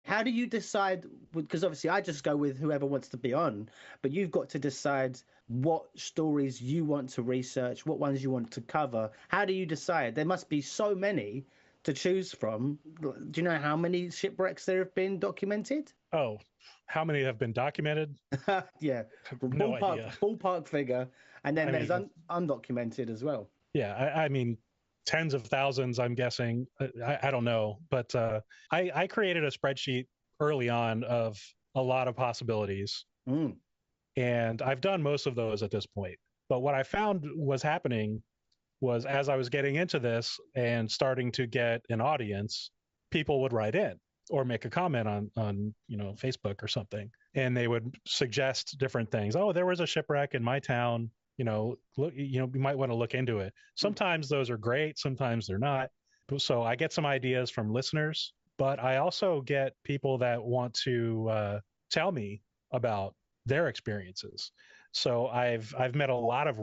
Speaker 1: How do you decide? Because obviously I just go with whoever wants to be on, but you've got to decide what stories you want to research, what ones you want to cover. How do you decide? There must be so many to choose from. Do you know how many shipwrecks there have been documented?
Speaker 2: Oh, how many have been documented?
Speaker 1: Yeah,
Speaker 2: No idea.
Speaker 1: Ballpark figure, and then there's undocumented as well.
Speaker 2: Yeah, I mean, tens of thousands, I'm guessing. I don't know, but I created a spreadsheet early on of a lot of possibilities, and I've done most of those at this point. But what I found was happening was, as I was getting into this and starting to get an audience, people would write in or make a comment on Facebook or something, and they would suggest different things. Oh, there was a shipwreck in my town. Look, you might want to look into it. Sometimes those are great, sometimes they're not. So I get some ideas from listeners, but I also get people that want to tell me about their experiences. So I've met a lot of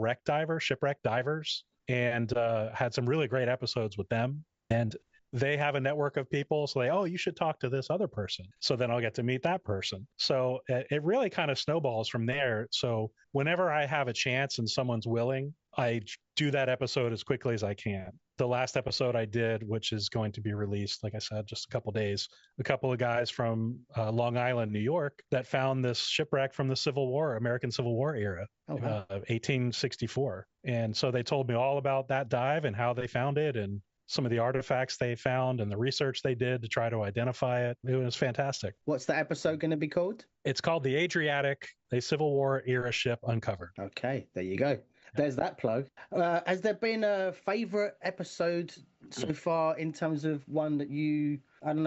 Speaker 2: shipwreck divers, and had some really great episodes with them. And they have a network of people, so you should talk to this other person. So then I'll get to meet that person. So it really kind of snowballs from there. So whenever I have a chance and someone's willing, I do that episode as quickly as I can. The last episode I did, which is going to be released, like I said, just a couple days, a couple of guys from Long Island, New York, that found this shipwreck from the Civil War, American Civil War era, 1864. And so they told me all about that dive and how they found it, and some of the artifacts they found and the research they did to try to identify it. It was fantastic.
Speaker 1: What's the episode going to be called?
Speaker 2: It's called The Adriatic, a Civil War era ship uncovered.
Speaker 1: Okay, there you go. There's that plug. Has there been a favorite episode so far in terms of one that you kind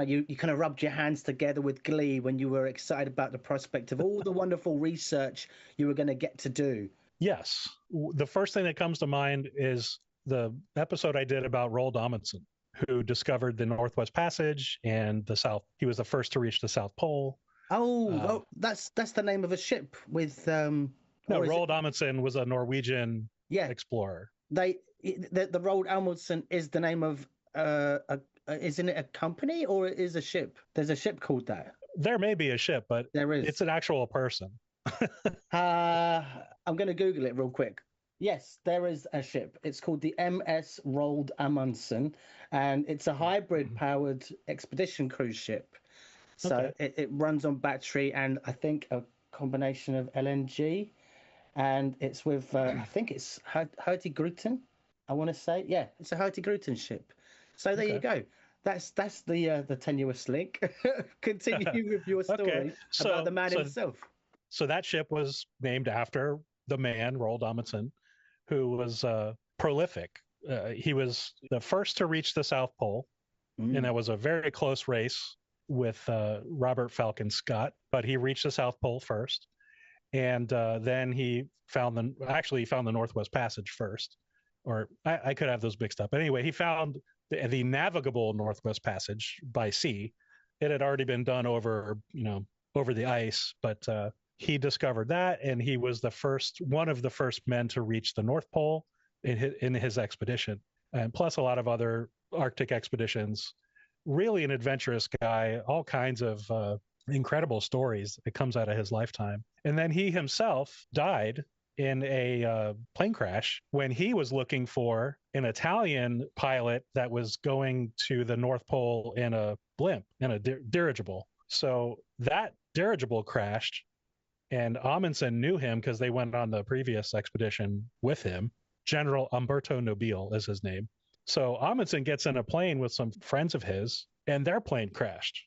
Speaker 1: of rubbed your hands together with glee when you were excited about the prospect of all the wonderful research you were going to get to do?
Speaker 2: Yes. The first thing that comes to mind is the episode I did about Roald Amundsen, who discovered the Northwest Passage and the South. He was the first to reach the South Pole.
Speaker 1: That's the name of a ship with.
Speaker 2: No, Roald Amundsen was a Norwegian explorer.
Speaker 1: The Roald Amundsen is the name of isn't it a company or it is a ship? There's a ship called that.
Speaker 2: There may be a ship, but
Speaker 1: there is.
Speaker 2: It's an actual person.
Speaker 1: I'm going to Google it real quick. Yes, there is a ship. It's called the MS Roald Amundsen, and it's a hybrid-powered expedition cruise ship. So it runs on battery and I think a combination of LNG, and it's with I think it's Hurtigruten. I want to say, yeah, it's a Hurtigruten ship. So there you go. That's the tenuous link. Continue with your story about the man himself.
Speaker 2: So that ship was named after the man, Roald Amundsen, who was prolific. He was the first to reach the South Pole, and that was a very close race with Robert Falcon Scott, but he reached the South Pole first, and then he found the Northwest Passage first, or I could have those mixed up. But anyway, he found the navigable Northwest Passage by sea. It had already been done over the ice, but he discovered that, and he was one of the first men to reach the North Pole in his expedition, and plus a lot of other Arctic expeditions. Really an adventurous guy, all kinds of incredible stories that comes out of his lifetime. And then he himself died in a plane crash when he was looking for an Italian pilot that was going to the North Pole in a blimp, in a dirigible. So that dirigible crashed, and Amundsen knew him because they went on the previous expedition with him. General Umberto Nobile is his name. So Amundsen gets in a plane with some friends of his, and their plane crashed.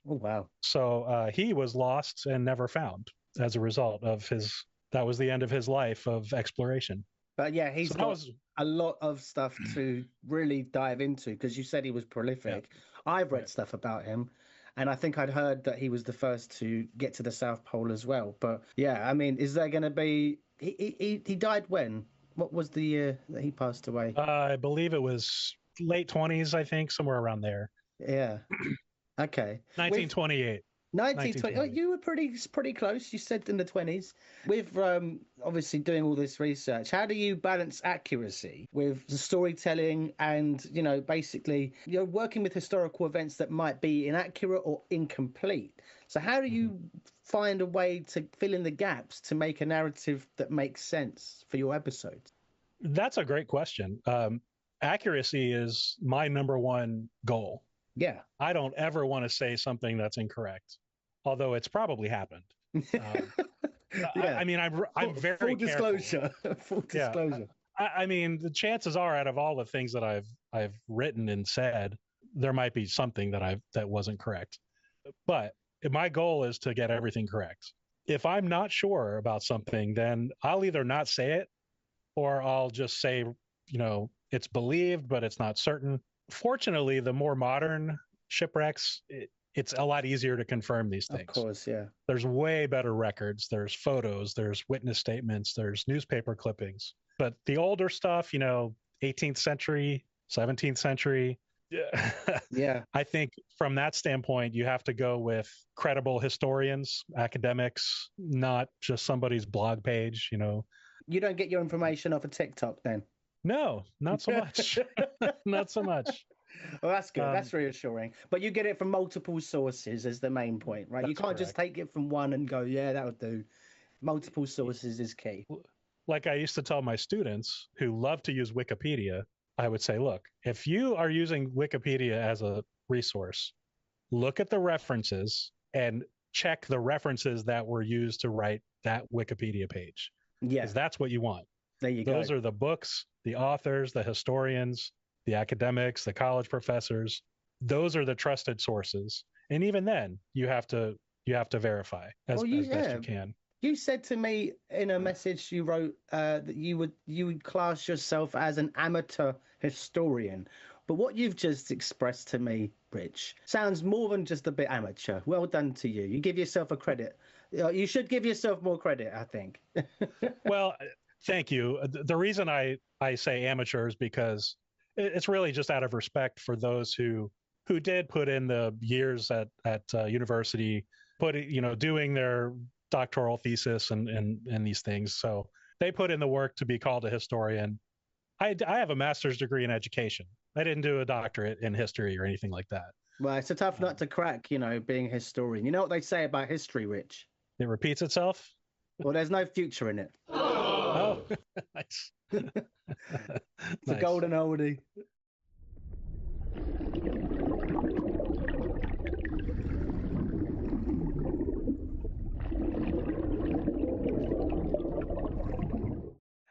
Speaker 1: Oh, wow.
Speaker 2: So he was lost and never found as a result of that was the end of his life of exploration.
Speaker 1: But yeah,
Speaker 2: So
Speaker 1: he's
Speaker 2: that
Speaker 1: got
Speaker 2: was,
Speaker 1: a lot of stuff to really dive into because you said he was
Speaker 2: yeah,
Speaker 1: prolific. I've read
Speaker 2: right.
Speaker 1: stuff about him, and I think I'd heard that he was the first to get to the South Pole as well. But yeah, I mean, is there going to be? He died when? What was the year that he passed away?
Speaker 2: I believe it was late 20s, I think, somewhere around there.
Speaker 1: Yeah. Okay. With
Speaker 2: 1928.
Speaker 1: 1920. Oh,
Speaker 2: 1928.
Speaker 1: you were pretty close. You said in the 20s. With obviously doing all this research, how do you balance accuracy with the storytelling and, basically, you're working with historical events that might be inaccurate or incomplete. So how do
Speaker 2: Mhm.
Speaker 1: you find a way to fill in the gaps to make a narrative that makes sense for your episodes?
Speaker 2: That's a great question. Accuracy is my number one goal.
Speaker 1: Yeah.
Speaker 2: I don't ever want to say something that's incorrect, although it's probably happened. Um,
Speaker 1: Yeah.
Speaker 2: I mean, I'm
Speaker 1: Full
Speaker 2: very careful.
Speaker 1: disclosure. Full
Speaker 2: Yeah,
Speaker 1: disclosure.
Speaker 2: I mean, the chances are, out of all the things that I've written and said, there might be something that wasn't correct. But my goal is to get everything correct. If I'm not sure about something, then I'll either not say it or I'll just say, it's believed, but it's not certain. Fortunately, the more modern shipwrecks, it's a lot easier to confirm these
Speaker 1: Of
Speaker 2: things.
Speaker 1: course, yeah.
Speaker 2: There's way better records. There's photos, there's witness statements, there's newspaper clippings. But the older stuff, 18th century, 17th century, yeah.
Speaker 1: Yeah.
Speaker 2: I think from that standpoint, you have to go with credible historians, academics, not just somebody's blog page.
Speaker 1: You don't get your information off of TikTok then?
Speaker 2: No, not so much. Not so much.
Speaker 1: Well, that's good.
Speaker 2: Um,
Speaker 1: That's reassuring. But you get it from multiple sources is the main point, right? You
Speaker 2: that's
Speaker 1: can't just
Speaker 2: correct.
Speaker 1: take it from one and go, yeah, that'll do. Multiple sources is key.
Speaker 2: Like I used to tell my students who love to use Wikipedia, I would say, look, if you are using Wikipedia as a resource, look at the references and check the references that were used to write that Wikipedia page,
Speaker 1: Yeah,
Speaker 2: because that's what you want.
Speaker 1: there you go.
Speaker 2: Those are the books, the authors, the historians, the academics, the college professors. Those are the trusted sources. And even then, you have to verify
Speaker 1: Well,
Speaker 2: as best you can.
Speaker 1: you said to me in a message you wrote that you would class yourself as an amateur historian. But what you've just expressed to me, Rich, sounds more than just a bit amateur. Well done to you. You give yourself a credit. You should give yourself more credit, I think.
Speaker 2: Well, thank you. The reason I say amateur is because it's really just out of respect for those who did put in the years at university, doing their doctoral thesis and these things. So they put in the work to be called a historian. I have a master's degree in education. I didn't do a doctorate in history or anything like that.
Speaker 1: Well, it's a tough nut
Speaker 2: Um,
Speaker 1: to crack, being a historian. You know what they say about history, Rich?
Speaker 2: it repeats itself.
Speaker 1: Well, there's no future in it.
Speaker 2: Oh, nice.
Speaker 1: It's a
Speaker 2: Nice.
Speaker 1: golden oldie.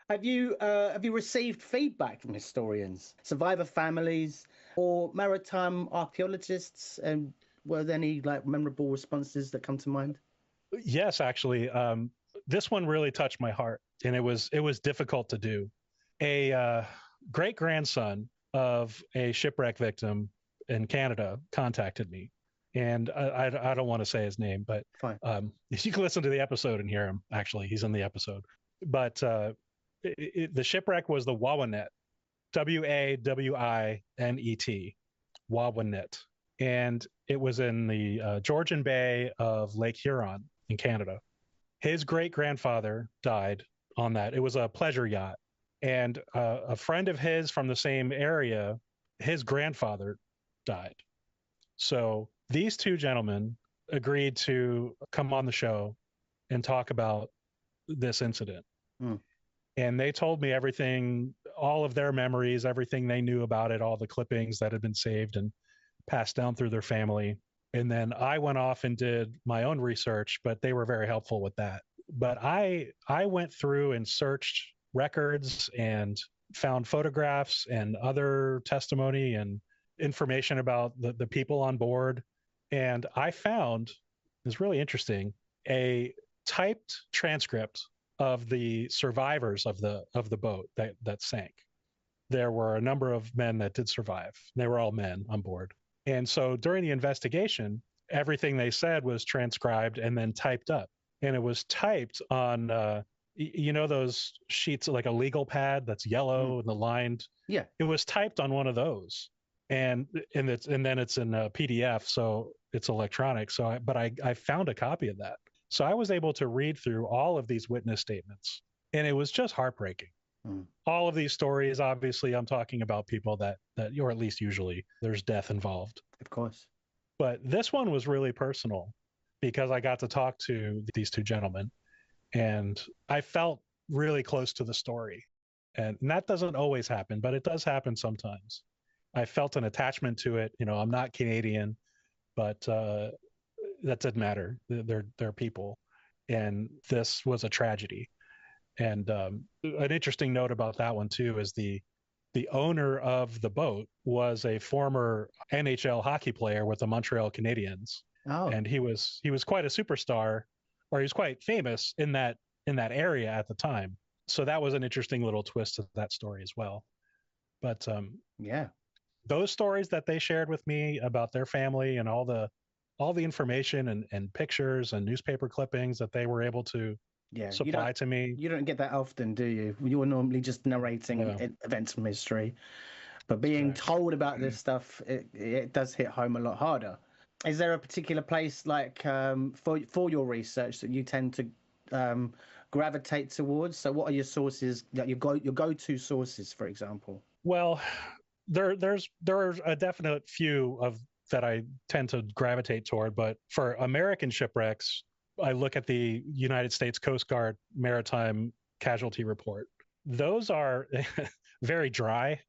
Speaker 1: Have you received feedback from historians, survivor families, or maritime archaeologists? And were there any like memorable responses that come to mind?
Speaker 2: Yes, actually, this one really touched my heart, and it was difficult to do. A great grandson of a shipwreck victim in Canada contacted me, and I don't want to say his name, but
Speaker 1: Fine.
Speaker 2: you can listen to the episode and hear him. Actually, he's in the episode. But the shipwreck was the Wawanet, Wawinet, Wawanet, and it was in the Georgian Bay of Lake Huron in Canada. His great grandfather died on that. It was a pleasure yacht. And a friend of his from the same area, his grandfather died. So these two gentlemen agreed to come on the show and talk about this incident.
Speaker 1: Mm.
Speaker 2: And they told me everything, all of their memories, everything they knew about it, all the clippings that had been saved and passed down through their family. And then I went off and did my own research, but they were very helpful with that. But I went through and searched records and found photographs and other testimony and information about the people on board. And I found, it's really interesting, a typed transcript of the survivors of the boat that sank. There were a number of men that did survive. They were all men on board. And so during the investigation, everything they said was transcribed and then typed up. And it was typed on, those sheets, like a legal pad that's yellow and the lined.
Speaker 1: Yeah.
Speaker 2: It was typed on one of those. And then it's in a PDF, so it's electronic. So, I found a copy of that. So I was able to read through all of these witness statements, and it was just heartbreaking. All of these stories, obviously, I'm talking about people that, or at least usually, there's death involved.
Speaker 1: Of course.
Speaker 2: But this one was really personal because I got to talk to these two gentlemen, and I felt really close to the story. And that doesn't always happen, but it does happen sometimes. I felt an attachment to it. I'm not Canadian, but that didn't matter. They're people, and this was a tragedy. And an interesting note about that one too is the owner of the boat was a former NHL hockey player with the Montreal Canadiens.
Speaker 1: Oh.
Speaker 2: And he was quite a superstar, or he was quite famous in that area at the time. So that was an interesting little twist to that story as well. But
Speaker 1: yeah,
Speaker 2: those stories that they shared with me about their family and all the information and pictures and newspaper clippings that they were able to supply to me.
Speaker 1: You don't get that often, do you? You're normally just narrating events from history. But being told about this stuff, it does hit home a lot harder. Is there a particular place like for your research that you tend to gravitate towards? So what are your sources, like your go-to sources, for example?
Speaker 2: Well, there's a definite few of that I tend to gravitate toward, but for American shipwrecks, I look at the United States Coast Guard Maritime Casualty Report. Those are very dry,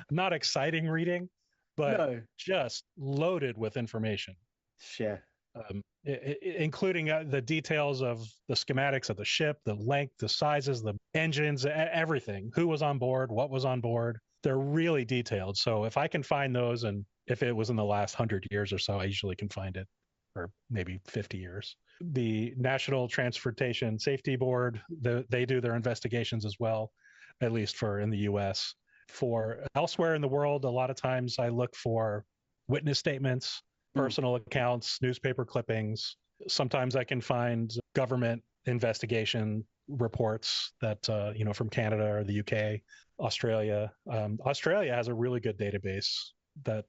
Speaker 2: not exciting reading, but just loaded with information.
Speaker 1: Sure.
Speaker 2: Including the details of the schematics of the ship, the length, the sizes, the engines, everything, who was on board, what was on board. They're really detailed. So if I can find those, and if it was in the last 100 years or so, I usually can find it, or maybe 50 years. The National Transportation Safety Board, they do their investigations as well, at least for in the U.S. For elsewhere in the world, a lot of times I look for witness statements, personal accounts, newspaper clippings. Sometimes I can find government investigation reports that, from Canada or the UK, Australia. Australia has a really good database that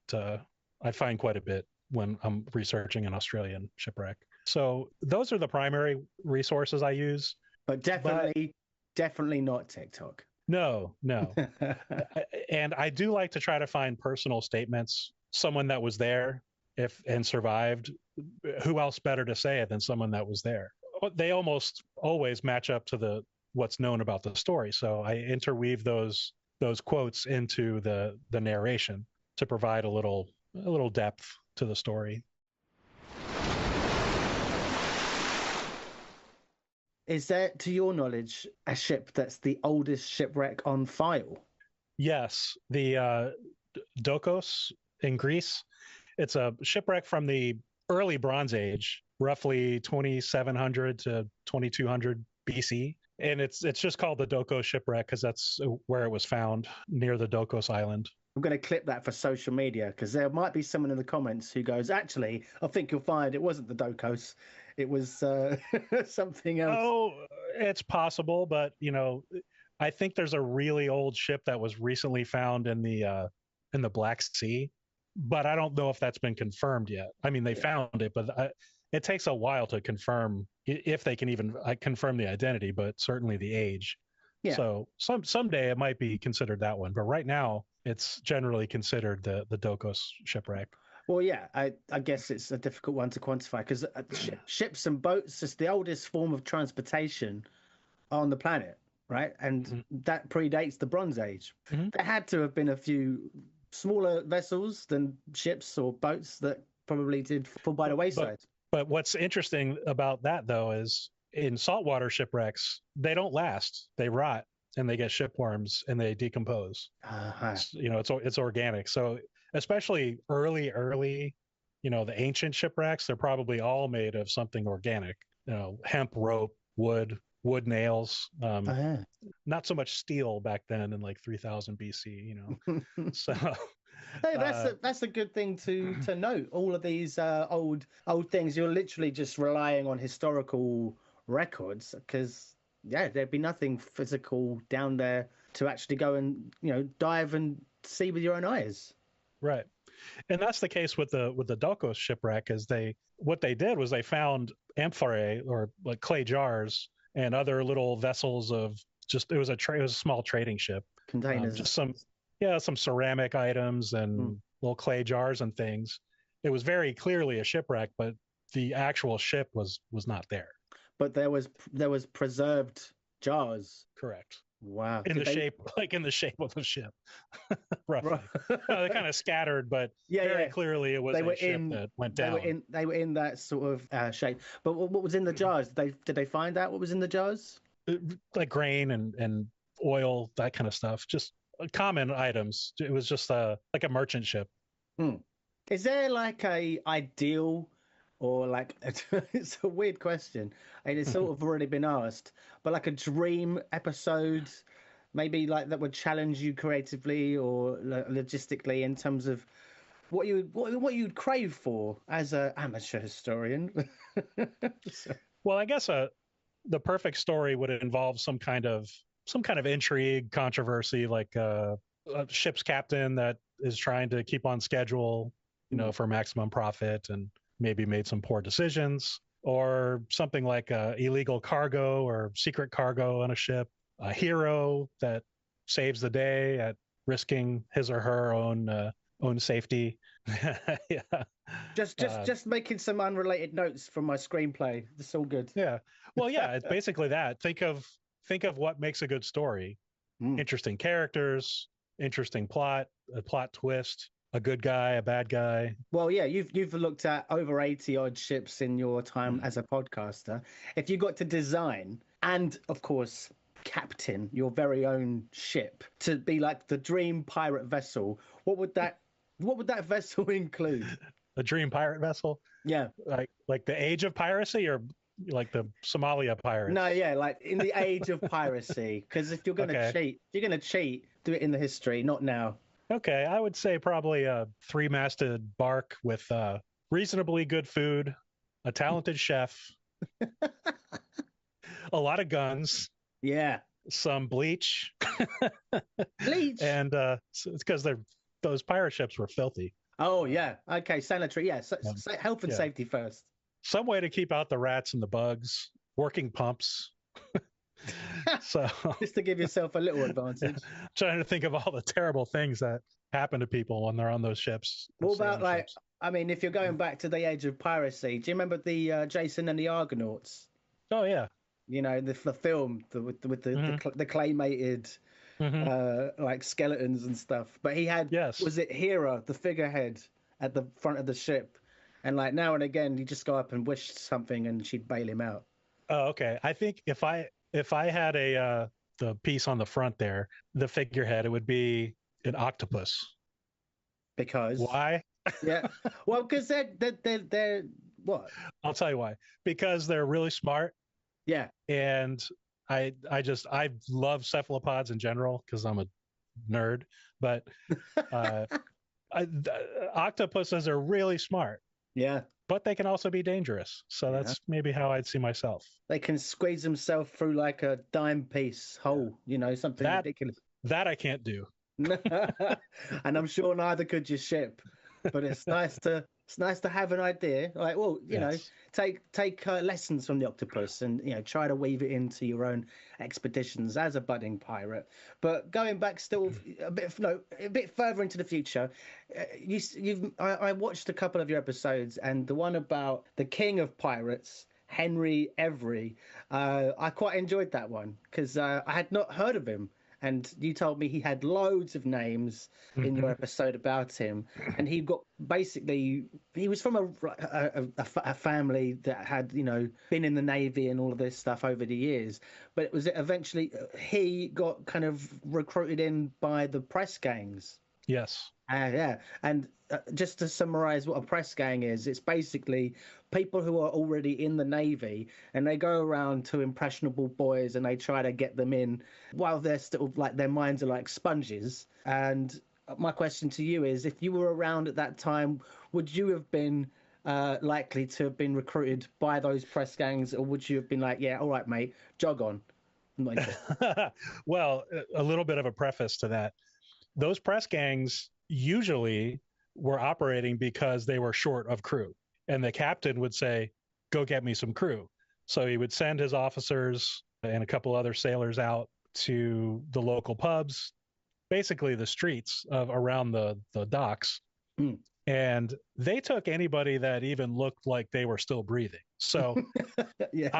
Speaker 2: I find quite a bit when I'm researching an Australian shipwreck. So those are the primary resources I use.
Speaker 1: But definitely not TikTok.
Speaker 2: No. And I do like to try to find personal statements, someone that was there and survived. Who else better to say it than someone that was there? They almost always match up to what's known about the story. So I interweave those quotes into the narration to provide a little depth to the story.
Speaker 1: Is there, to your knowledge, a ship that's the oldest shipwreck on file?
Speaker 2: Yes, the Dokos in Greece. It's a shipwreck from the early Bronze Age, roughly 2700 to 2200 BC. And it's just called the Dokos shipwreck because that's where it was found, near the Dokos Island.
Speaker 1: I'm going to clip that for social media because there might be someone in the comments who goes, actually, I think you'll find it wasn't the Dokos. It was something else.
Speaker 2: Oh, it's possible. But, I think there's a really old ship that was recently found in the Black Sea. But I don't know if that's been confirmed yet. I mean, they found it, but it takes a while to confirm, if they can even confirm the identity, but certainly the age. Yeah. So someday it might be considered that one. But right now, it's generally considered the Dokos shipwreck.
Speaker 1: Well, yeah, I guess it's a difficult one to quantify because ships and boats is the oldest form of transportation on the planet, right? And that predates the Bronze Age. There had to have been a few smaller vessels than ships or boats that probably did fall by the wayside.
Speaker 2: But what's interesting about that, though, is in saltwater shipwrecks, they don't last. They rot and they get shipworms and they decompose. It's organic. So especially early, the ancient shipwrecks, they're probably all made of something organic, hemp rope, wood nails.
Speaker 1: Oh, yeah.
Speaker 2: Not so much steel back then in like 3000 BC, you know. So
Speaker 1: Hey,
Speaker 2: uh,
Speaker 1: that's a good thing to note. All of these old things, you're literally just relying on historical records because yeah, there'd be nothing physical down there to actually go and dive and see with your own eyes.
Speaker 2: right. And that's the case with the Delcos shipwreck. Is what they did was they found amphorae, or like clay jars, and other little vessels of just it was a small trading ship, just
Speaker 1: Containers.
Speaker 2: some ceramic items
Speaker 1: Mm.
Speaker 2: and little clay jars and things. It was very clearly a shipwreck, but the actual ship was not there.
Speaker 1: But there was preserved jars.
Speaker 2: Correct.
Speaker 1: Wow.
Speaker 2: In
Speaker 1: Did
Speaker 2: the
Speaker 1: they?
Speaker 2: shape, like in the shape of a ship, roughly.
Speaker 1: Right.
Speaker 2: They're kind of scattered, but
Speaker 1: Yeah,
Speaker 2: very
Speaker 1: yeah.
Speaker 2: clearly it was
Speaker 1: They were
Speaker 2: a ship
Speaker 1: in.
Speaker 2: that went
Speaker 1: They were
Speaker 2: down.
Speaker 1: in. They were in that sort of shape. But what was in the jars? Did they find out what was in the jars?
Speaker 2: Like grain and oil, that kind of stuff, just common items. It was just like a merchant ship.
Speaker 1: Hmm. Is there like a ideal or like it's a weird question and it's sort of already been asked, but like a dream episode, maybe like that would challenge you creatively or logistically in terms of what you'd crave for as an amateur historian. So-
Speaker 2: Well, I guess the perfect story would involve some kind of intrigue, controversy, like a ship's captain that is trying to keep on schedule, for maximum profit, and maybe made some poor decisions, or something like illegal cargo or secret cargo on a ship, a hero that saves the day at risking his or her own safety. Yeah.
Speaker 1: just making some unrelated notes from my screenplay. It's all good.
Speaker 2: Yeah. Well, yeah, it's basically that. Think of what makes a good story.
Speaker 1: Mm.
Speaker 2: Interesting characters, interesting plot, a plot twist, a good guy, a bad guy.
Speaker 1: Well, yeah, you've looked at over 80 odd ships in your time as a podcaster. If you got to design and, of course, captain your very own ship to be like the dream pirate vessel, what would that vessel include?
Speaker 2: A dream pirate vessel,
Speaker 1: Yeah.
Speaker 2: like the age of piracy, or like the Somalia pirates.
Speaker 1: No, yeah, like in the age of piracy. Because if you're gonna
Speaker 2: Okay.
Speaker 1: cheat, if you're gonna cheat, do it in the history, not now.
Speaker 2: Okay, I would say probably a three-masted bark with reasonably good food, a talented chef, a lot of guns,
Speaker 1: Yeah.
Speaker 2: some bleach,
Speaker 1: Bleach.
Speaker 2: and it's because those pirate ships were filthy.
Speaker 1: Oh yeah. Okay, sanitary. Yeah. Health and
Speaker 2: Yeah.
Speaker 1: safety first.
Speaker 2: Some way to keep out the rats and the bugs, working pumps. So
Speaker 1: Just to give yourself a little advantage.
Speaker 2: trying to think of all the terrible things that happen to people when they're on those ships.
Speaker 1: What about
Speaker 2: sailing
Speaker 1: like?
Speaker 2: ships.
Speaker 1: I mean, if you're going back to the age of piracy, do you remember the Jason and the Argonauts?
Speaker 2: Oh yeah.
Speaker 1: The film with the claymated like skeletons and stuff. But he had
Speaker 2: Yes.
Speaker 1: was it Hera, the figurehead at the front of the ship, and like now and again he'd just go up and wish something and she'd bail him out.
Speaker 2: Oh, okay. I think if I had the piece on the front there, the figurehead, it would be an octopus.
Speaker 1: Because
Speaker 2: Why?
Speaker 1: yeah, well, because they're what?
Speaker 2: I'll tell you why. Because they're really smart,
Speaker 1: Yeah,
Speaker 2: and I love cephalopods in general because I'm a nerd. But uh, octopuses are really smart,
Speaker 1: yeah.
Speaker 2: but they can also be dangerous. So
Speaker 1: Yeah.
Speaker 2: that's maybe how I'd see myself.
Speaker 1: They can squeeze themselves through like a dime piece hole, something
Speaker 2: That-
Speaker 1: ridiculous.
Speaker 2: That I can't do.
Speaker 1: And I'm sure neither could your ship. But it's nice to have an idea. Like, well,
Speaker 2: Yes.
Speaker 1: take lessons from the octopus and try to weave it into your own expeditions as a budding pirate. But going back still a bit further into the future, I watched a couple of your episodes, and the one about the king of pirates, Henry Every, I quite enjoyed that one because I had not heard of him. And you told me he had loads of names in your episode about him, and he was from a family that had been in the Navy and all of this stuff over the years. But was it eventually he got kind of recruited in by the press gangs?
Speaker 2: Yes.
Speaker 1: Yeah, and just to summarize what a press gang is, it's basically people who are already in the Navy and they go around to impressionable boys and they try to get them in while they're still like their minds are like sponges. And my question to you is, if you were around at that time, would you have been likely to have been recruited by those press gangs, or would you have been like, yeah, all right, mate, jog on?
Speaker 2: Well, a little bit of a preface to that. Those press gangs usually were operating because they were short of crew. And the captain would say, go get me some crew. So he would send his officers and a couple other sailors out to the local pubs, basically the streets of around the docks.
Speaker 1: Mm.
Speaker 2: And they took anybody that even looked like they were still breathing. So
Speaker 1: Yeah.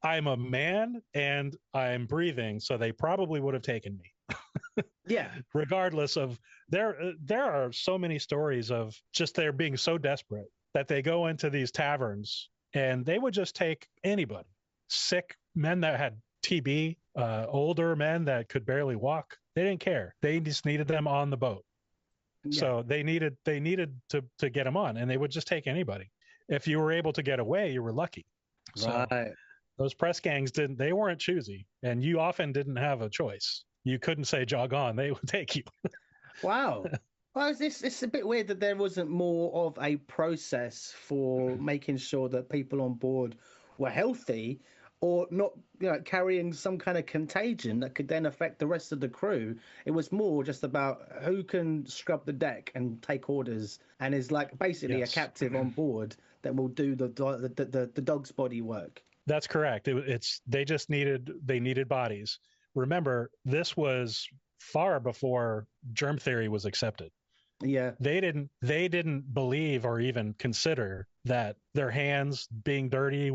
Speaker 2: I'm a man and I'm breathing, so they probably would have taken me.
Speaker 1: Yeah.
Speaker 2: Regardless of there are so many stories of just they're being so desperate that they go into these taverns and they would just take anybody, sick men that had TB, older men that could barely walk. They didn't care. They just needed them on the boat.
Speaker 1: Yeah.
Speaker 2: So they needed to get them on, and they would just take anybody. If you were able to get away, you were lucky. So
Speaker 1: Right.
Speaker 2: those press gangs they weren't choosy, and you often didn't have a choice. You couldn't say jog on; they would take you.
Speaker 1: Wow. Well, it's a bit weird that there wasn't more of a process for making sure that people on board were healthy or not, carrying some kind of contagion that could then affect the rest of the crew. It was more just about who can scrub the deck and take orders and is like basically a
Speaker 2: Yes.
Speaker 1: captive on board that will do the dog's body work.
Speaker 2: That's correct. They just needed bodies. Remember, this was far before germ theory was accepted.
Speaker 1: Yeah.
Speaker 2: They didn't believe or even consider that their hands being dirty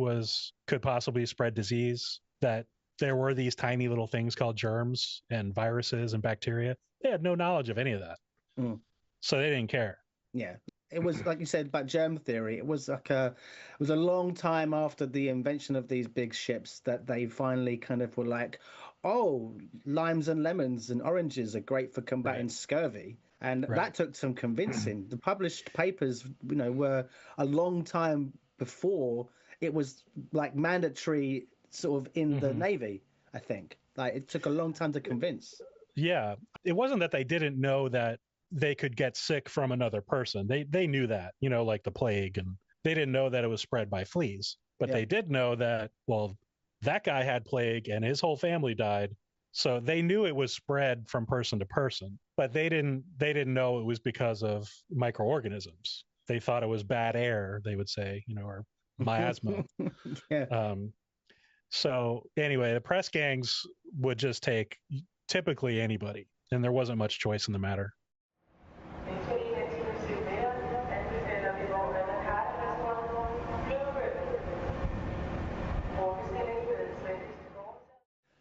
Speaker 2: could possibly spread disease, that there were these tiny little things called germs and viruses and bacteria. They had no knowledge of any of that.
Speaker 1: Mm.
Speaker 2: So they didn't care.
Speaker 1: Yeah. It was like you said about germ theory. It was a long time after the invention of these big ships that they finally kind of were like, oh, limes and lemons and oranges are great for combating
Speaker 2: Right.
Speaker 1: scurvy. And
Speaker 2: Right.
Speaker 1: that took some convincing. The published papers, were a long time before it was like mandatory sort of in the Navy, I think. Like it took a long time to convince.
Speaker 2: Yeah. It wasn't that they didn't know that they could get sick from another person. They knew that, like the plague, and they didn't know that it was spread by fleas. But
Speaker 1: Yeah.
Speaker 2: they did know that, well, that guy had plague and his whole family died. So they knew it was spread from person to person, but they didn't know it was because of microorganisms. They thought it was bad air, they would say, or miasma.
Speaker 1: Yeah.
Speaker 2: So anyway, the press gangs would just take typically anybody, and there wasn't much choice in the matter.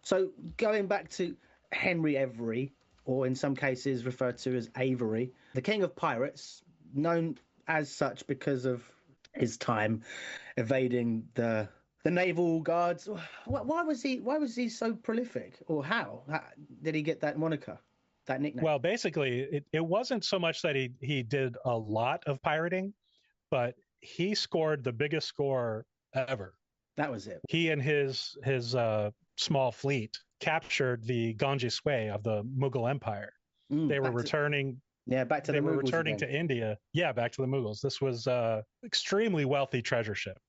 Speaker 1: So going back to Henry Every, or in some cases referred to as Avery, the king of pirates, known as such because of his time evading the naval guards. Why was he so prolific, or how did he get that moniker, that nickname?
Speaker 2: Well, basically, it wasn't so much that he did a lot of pirating, but he scored the biggest score ever.
Speaker 1: That was it.
Speaker 2: He and his small fleet captured the Ganges-sui of the Mughal Empire. They were returning.
Speaker 1: Back to
Speaker 2: they
Speaker 1: the
Speaker 2: were
Speaker 1: Mughals
Speaker 2: returning
Speaker 1: again.
Speaker 2: to India. Yeah, back to the Mughals. This was extremely wealthy treasure ship.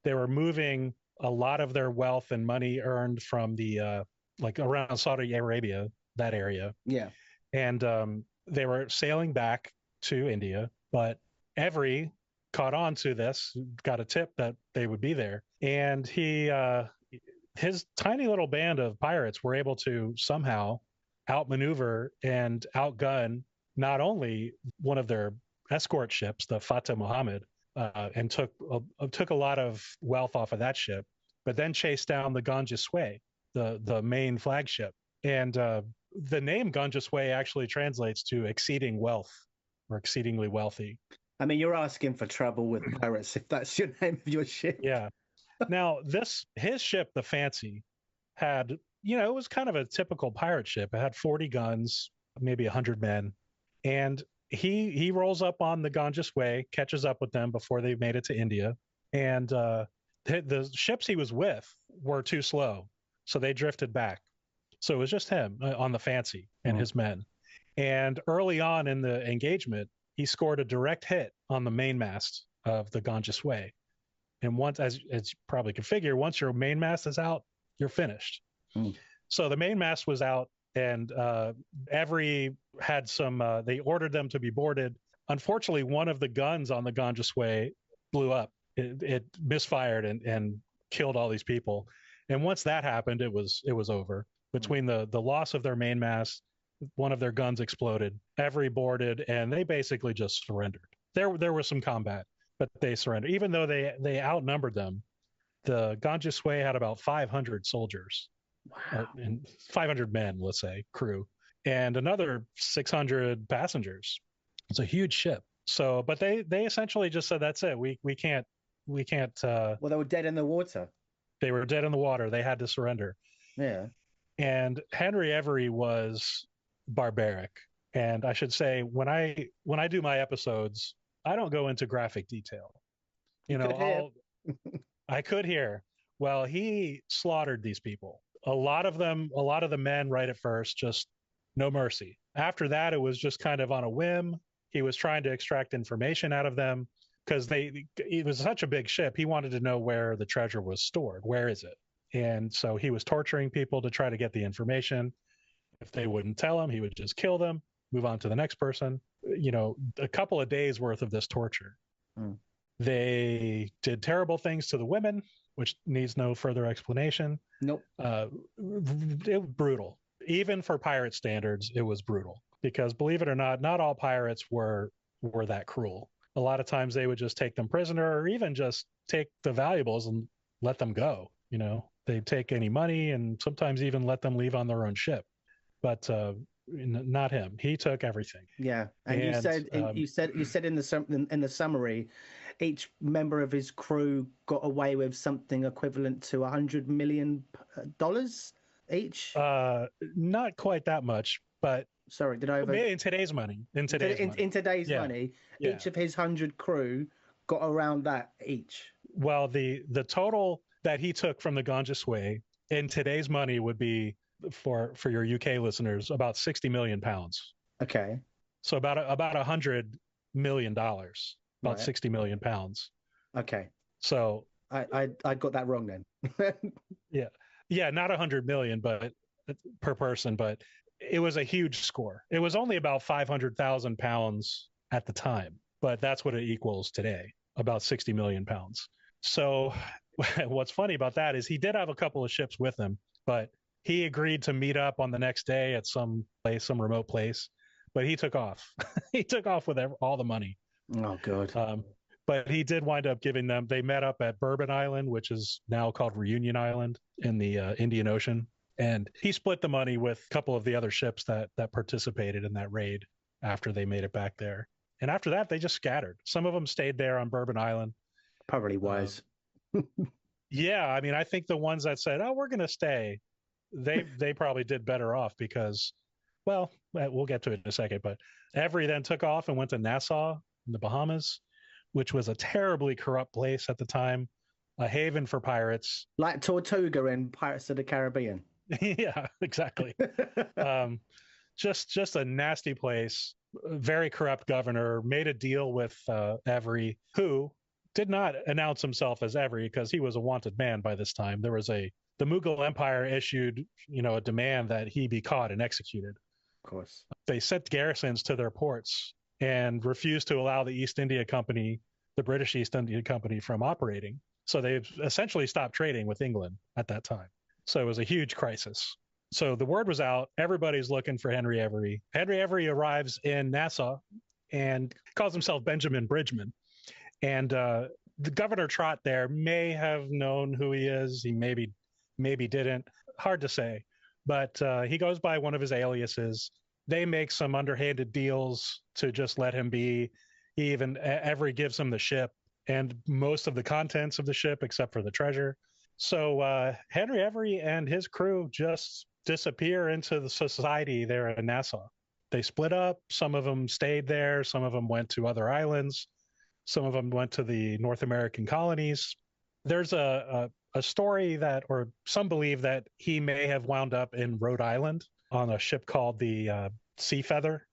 Speaker 2: They were moving a lot of their wealth and money earned from the like around Saudi Arabia, that area.
Speaker 1: Yeah.
Speaker 2: And they were sailing back to India, but Every caught on to this, got a tip that they would be there, and his tiny little band of pirates were able to somehow outmaneuver and outgun not only one of their escort ships, the Fateh Muhammad, and took a lot of wealth off of that ship, but then chased down the Ganges-sui, the main flagship. And the name Ganges-sui actually translates to exceeding wealth or exceedingly wealthy.
Speaker 1: I mean, you're asking for trouble with pirates if that's your name of your ship.
Speaker 2: Yeah. Now, his ship, the Fancy, had, it was kind of a typical pirate ship. It had 40 guns, maybe 100 men. And he rolls up on the Ganges Way, catches up with them before they made it to India, and the ships he was with were too slow, so they drifted back. So it was just him on the Fancy and his men. And early on in the engagement, he scored a direct hit on the mainmast of the Ganges Way. And once, as you probably can figure, once your mainmast is out, you're finished. So the mainmast was out, and Every had some. They ordered them to be boarded. Unfortunately, one of the guns on the Ganges Way blew up. It misfired and killed all these people. And once that happened, it was over. Between the loss of their mainmast, one of their guns exploded. Every boarded, and they basically just surrendered. There was some combat, but they surrendered. Even though they outnumbered them, the Ganges Way had about 500 soldiers.
Speaker 1: Wow.
Speaker 2: And 500 men, let's say, crew, and another 600 passengers. It's a huge ship. So, but they essentially just said, that's it. We can't.
Speaker 1: Well, they were dead in the water.
Speaker 2: They were dead in the water. They had to surrender.
Speaker 1: Yeah.
Speaker 2: And Henry Every was barbaric. And I should say, when I do my episodes, I don't go into graphic detail. I could hear. Well, he slaughtered these people. A lot of the men right at first, just no mercy. After that, it was just kind of on a whim. He was trying to extract information out of them because it was such a big ship. He wanted to know where the treasure was stored. Where is it? And so he was torturing people to try to get the information. If they wouldn't tell him, he would just kill them, move on to the next person. A couple of days worth of this torture. They did terrible things to the women, which needs no further explanation.
Speaker 1: Nope.
Speaker 2: It was brutal. Even for pirate standards, it was brutal. Because believe it or not all pirates were that cruel. A lot of times they would just take them prisoner, or even just take the valuables and let them go. They'd take any money and sometimes even let them leave on their own ship. But not him. He took everything.
Speaker 1: Yeah, and you said in the summary, each member of his crew got away with something equivalent to $100 million each.
Speaker 2: Not quite that much, but
Speaker 1: sorry, did I
Speaker 2: in today's money? In today's
Speaker 1: money, each of his 100 crew got around that each.
Speaker 2: Well, the total that he took from the Ganges Way in today's money would be, for your UK listeners, about 60 million pounds.
Speaker 1: Okay.
Speaker 2: So about $100 million, about right. 60 million pounds.
Speaker 1: Okay.
Speaker 2: So
Speaker 1: I got that wrong then.
Speaker 2: yeah, not 100 million, but per person, but it was a huge score. It was only about 500,000 pounds at the time, but that's what it equals today, about 60 million pounds. So what's funny about that is he did have a couple of ships with him, but he agreed to meet up on the next day at some remote place, but he took off. He took off with all the money.
Speaker 1: Oh, good.
Speaker 2: But he did wind up giving them, they met up at Bourbon Island, which is now called Reunion Island in the Indian Ocean. And he split the money with a couple of the other ships that participated in that raid after they made it back there. And after that, they just scattered. Some of them stayed there on Bourbon Island.
Speaker 1: Probably wise.
Speaker 2: Yeah, I mean, I think the ones that said, "Oh, we're going to stay," they probably did better off because, well, we'll get to it in a second. But Every then took off and went to Nassau in the Bahamas, which was a terribly corrupt place at the time, a haven for pirates.
Speaker 1: Like Tortuga in Pirates of the Caribbean.
Speaker 2: Yeah, exactly. Just a nasty place. Very corrupt governor, made a deal with Every, who did not announce himself as Every because he was a wanted man by this time. There was the Mughal Empire issued, a demand that he be caught and executed.
Speaker 1: Of course. They
Speaker 2: sent garrisons to their ports and refused to allow the East India Company, the British East India Company, from operating. So they essentially stopped trading with England at that time. So it was a huge crisis. So the word was out. Everybody's looking for Henry Every. Henry Every arrives in Nassau and calls himself Benjamin Bridgman. And the Governor Trott there may have known who he is. He maybe didn't. Hard to say. But he goes by one of his aliases. They make some underhanded deals to just let him be. Every gives him the ship and most of the contents of the ship except for the treasure. So Henry Every and his crew just disappear into the society there in Nassau. they split up. Some of them stayed there. Some of them went to other islands. Some of them went to the North American colonies. There's a story that, or some believe that he may have wound up in Rhode Island on a ship called the Sea Feather.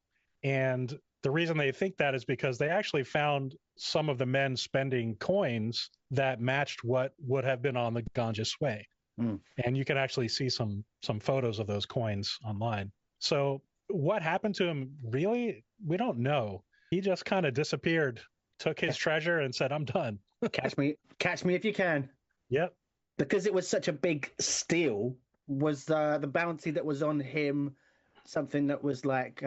Speaker 2: And the reason they think that is because they actually found some of the men spending coins that matched what would have been on the Ganja Sway. Mm. And you can actually see some photos of those coins online. So what happened to him, really, we don't know. He just kind of disappeared, took his treasure and said, I'm done.
Speaker 1: Catch me if you can.
Speaker 2: Yep.
Speaker 1: Because it was such a big steal, was the bounty that was on him something that was like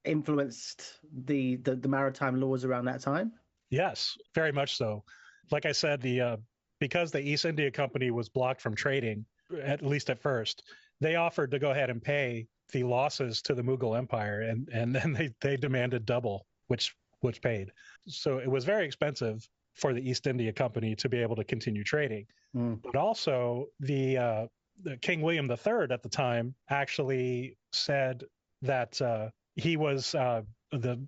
Speaker 1: influenced the maritime laws around that time?
Speaker 2: Yes, very much so. Like I said, because the East India Company was blocked from trading, at least at first, they offered to go ahead and pay the losses to the Mughal Empire, and then they demanded double, which paid. So it was very expensive for the East India Company to be able to continue trading. Mm. But also the King William III at the time actually said that he was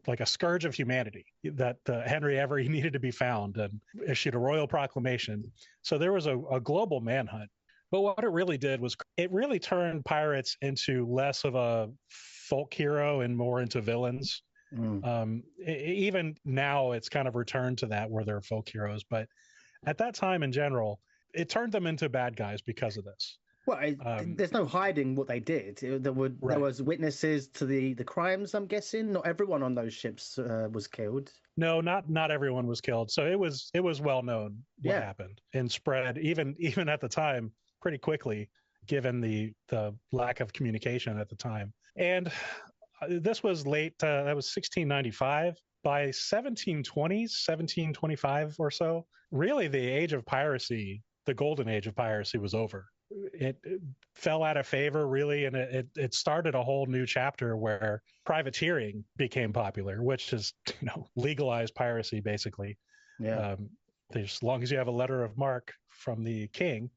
Speaker 2: like a scourge of humanity, that Henry Every needed to be found, and issued a royal proclamation. So there was a global manhunt. But what it really did was it really turned pirates into less of a folk hero and more into villains. Mm. Even now, it's kind of returned to that where they're folk heroes. But at that time in general, it turned them into bad guys because of this.
Speaker 1: Well, there's no hiding what they did. There was witnesses to the crimes, I'm guessing. Not everyone on those ships was killed.
Speaker 2: No, not everyone was killed. So it was well known what happened and spread even at the time pretty quickly, given the lack of communication at the time. And this was late. That was 1695. By 1720s, 1725 or so, really the age of piracy, the golden age of piracy, was over. It fell out of favor, really, and it started a whole new chapter where privateering became popular, which is legalized piracy basically. Yeah. As long as you have a letter of marque from the king,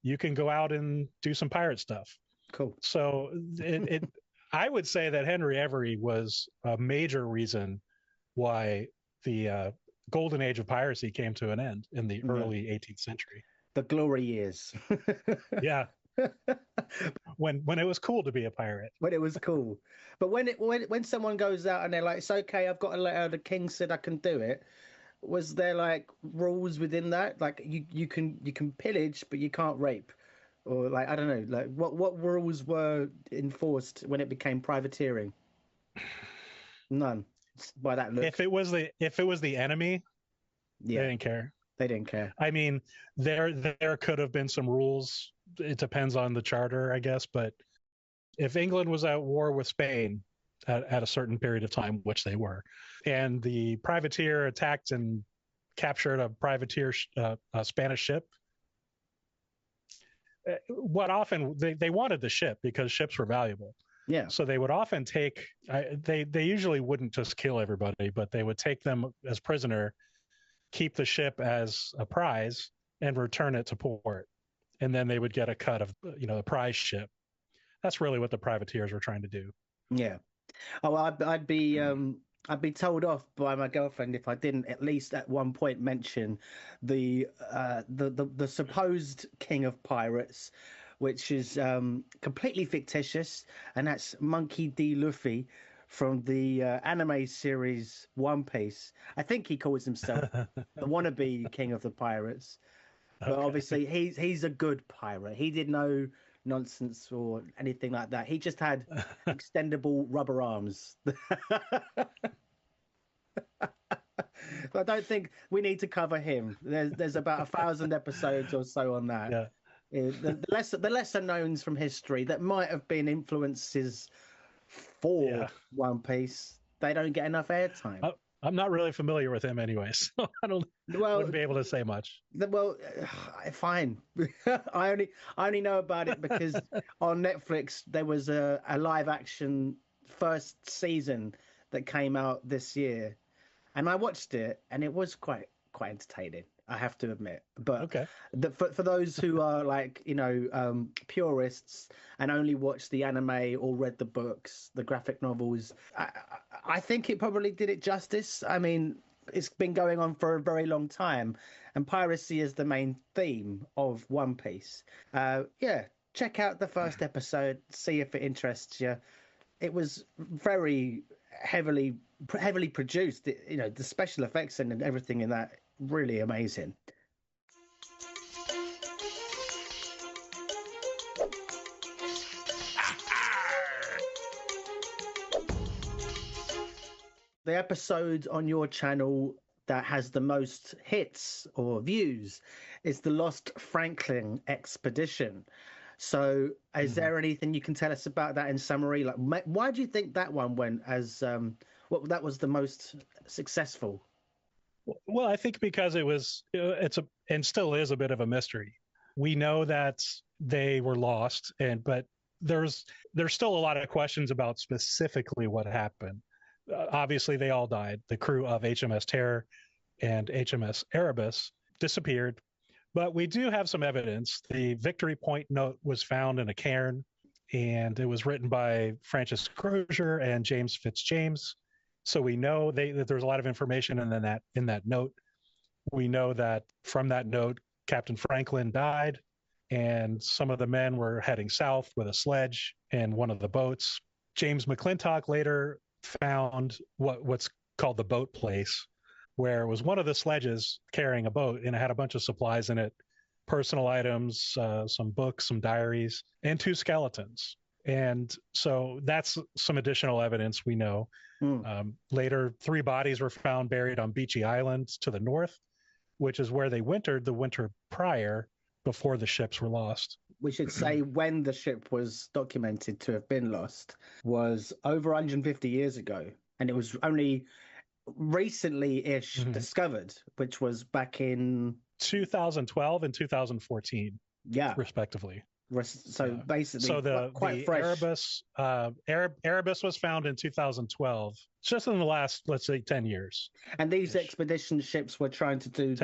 Speaker 2: you can go out and do some pirate stuff.
Speaker 1: Cool.
Speaker 2: So I would say that Henry Every was a major reason why the golden age of piracy came to an end in the early 18th century.
Speaker 1: The glory years.
Speaker 2: Yeah. When it was cool to be a pirate.
Speaker 1: When it was cool. But when someone goes out and they're like, it's okay, I've got a letter, the king said I can do it. Was there like rules within that? Like you can pillage, but you can't rape? Or like, I don't know, like what rules were enforced when it became privateering? None. By that look.
Speaker 2: If it was the enemy, they didn't care.
Speaker 1: They didn't care.
Speaker 2: I mean, there could have been some rules. It depends on the charter, I guess. But if England was at war with Spain at a certain period of time, which they were, and the privateer attacked and captured a privateer a Spanish ship, what often they wanted the ship because ships were valuable.
Speaker 1: Yeah.
Speaker 2: So they would often take. They usually wouldn't just kill everybody, but they would take them as prisoner, keep the ship as a prize, and return it to port, and then they would get a cut of the prize ship. That's really what the privateers were trying to do.
Speaker 1: Yeah. Oh, I'd be told off by my girlfriend if I didn't at least at one point mention the supposed king of pirates, which is completely fictitious, and that's Monkey D. Luffy from the anime series One Piece. I think he calls himself the wannabe king of the pirates. But obviously he's a good pirate. He did no nonsense or anything like that. He just had extendable rubber arms. I don't think we need to cover him. There's about 1,000 episodes or so on that.
Speaker 2: Yeah.
Speaker 1: The lesser knowns from history that might have been influences for One Piece, they don't get enough airtime.
Speaker 2: I'm not really familiar with him anyway, so wouldn't be able to say much.
Speaker 1: Well, fine. I only know about it because on Netflix there was a live action first season that came out this year, and I watched it, and it was quite quite entertaining, I have to admit. But
Speaker 2: Okay.
Speaker 1: for those who are like, purists and only watch the anime or read the books, the graphic novels, I think it probably did it justice. I mean, it's been going on for a very long time, and piracy is the main theme of One Piece. Yeah, check out the first episode, see if it interests you. It was very heavily produced. The special effects and everything in that really amazing. The episode on your channel that has the most hits or views is the Lost Franklin expedition. So, is there anything you can tell us about that in summary? Like, why do you think that one went as what that was the most successful?
Speaker 2: Well, I think because it's a and still is a bit of a mystery. We know that they were lost, but there's still a lot of questions about specifically what happened. Obviously, they all died. The crew of HMS Terror and HMS Erebus disappeared, but we do have some evidence. The Victory Point note was found in a cairn, and it was written by Francis Crozier and James Fitzjames. So we know that there's a lot of information in that note. We know that from that note, Captain Franklin died, and some of the men were heading south with a sledge and one of the boats. James McClintock later found what's called the boat place, where it was one of the sledges carrying a boat, and it had a bunch of supplies in it, personal items, some books, some diaries, and 2 skeletons. And so that's some additional evidence we know. Later, 3 bodies were found buried on Beachy Island to the north, which is where they wintered the winter prior, before the ships were lost.
Speaker 1: We should say when the ship was documented to have been lost was over 150 years ago, and it was only recently-ish discovered, which was back in
Speaker 2: 2012 and 2014,
Speaker 1: yeah,
Speaker 2: respectively.
Speaker 1: So basically,
Speaker 2: so the
Speaker 1: fresh.
Speaker 2: Erebus was found in 2012, just in the last, let's say, 10 years.
Speaker 1: And these expedition ships were trying to do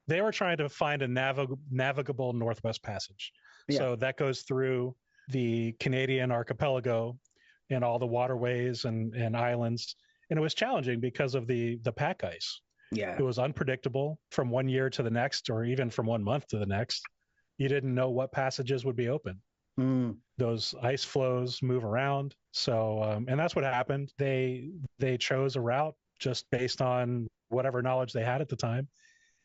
Speaker 2: they were trying to find a navigable Northwest Passage. Yeah. So that goes through the Canadian archipelago and all the waterways and islands. And it was challenging because of the pack ice.
Speaker 1: Yeah.
Speaker 2: It was unpredictable from one year to the next, or even from 1 month to the next. You didn't know what passages would be open. Those ice flows move around. So, and that's what happened. They chose a route just based on whatever knowledge they had at the time,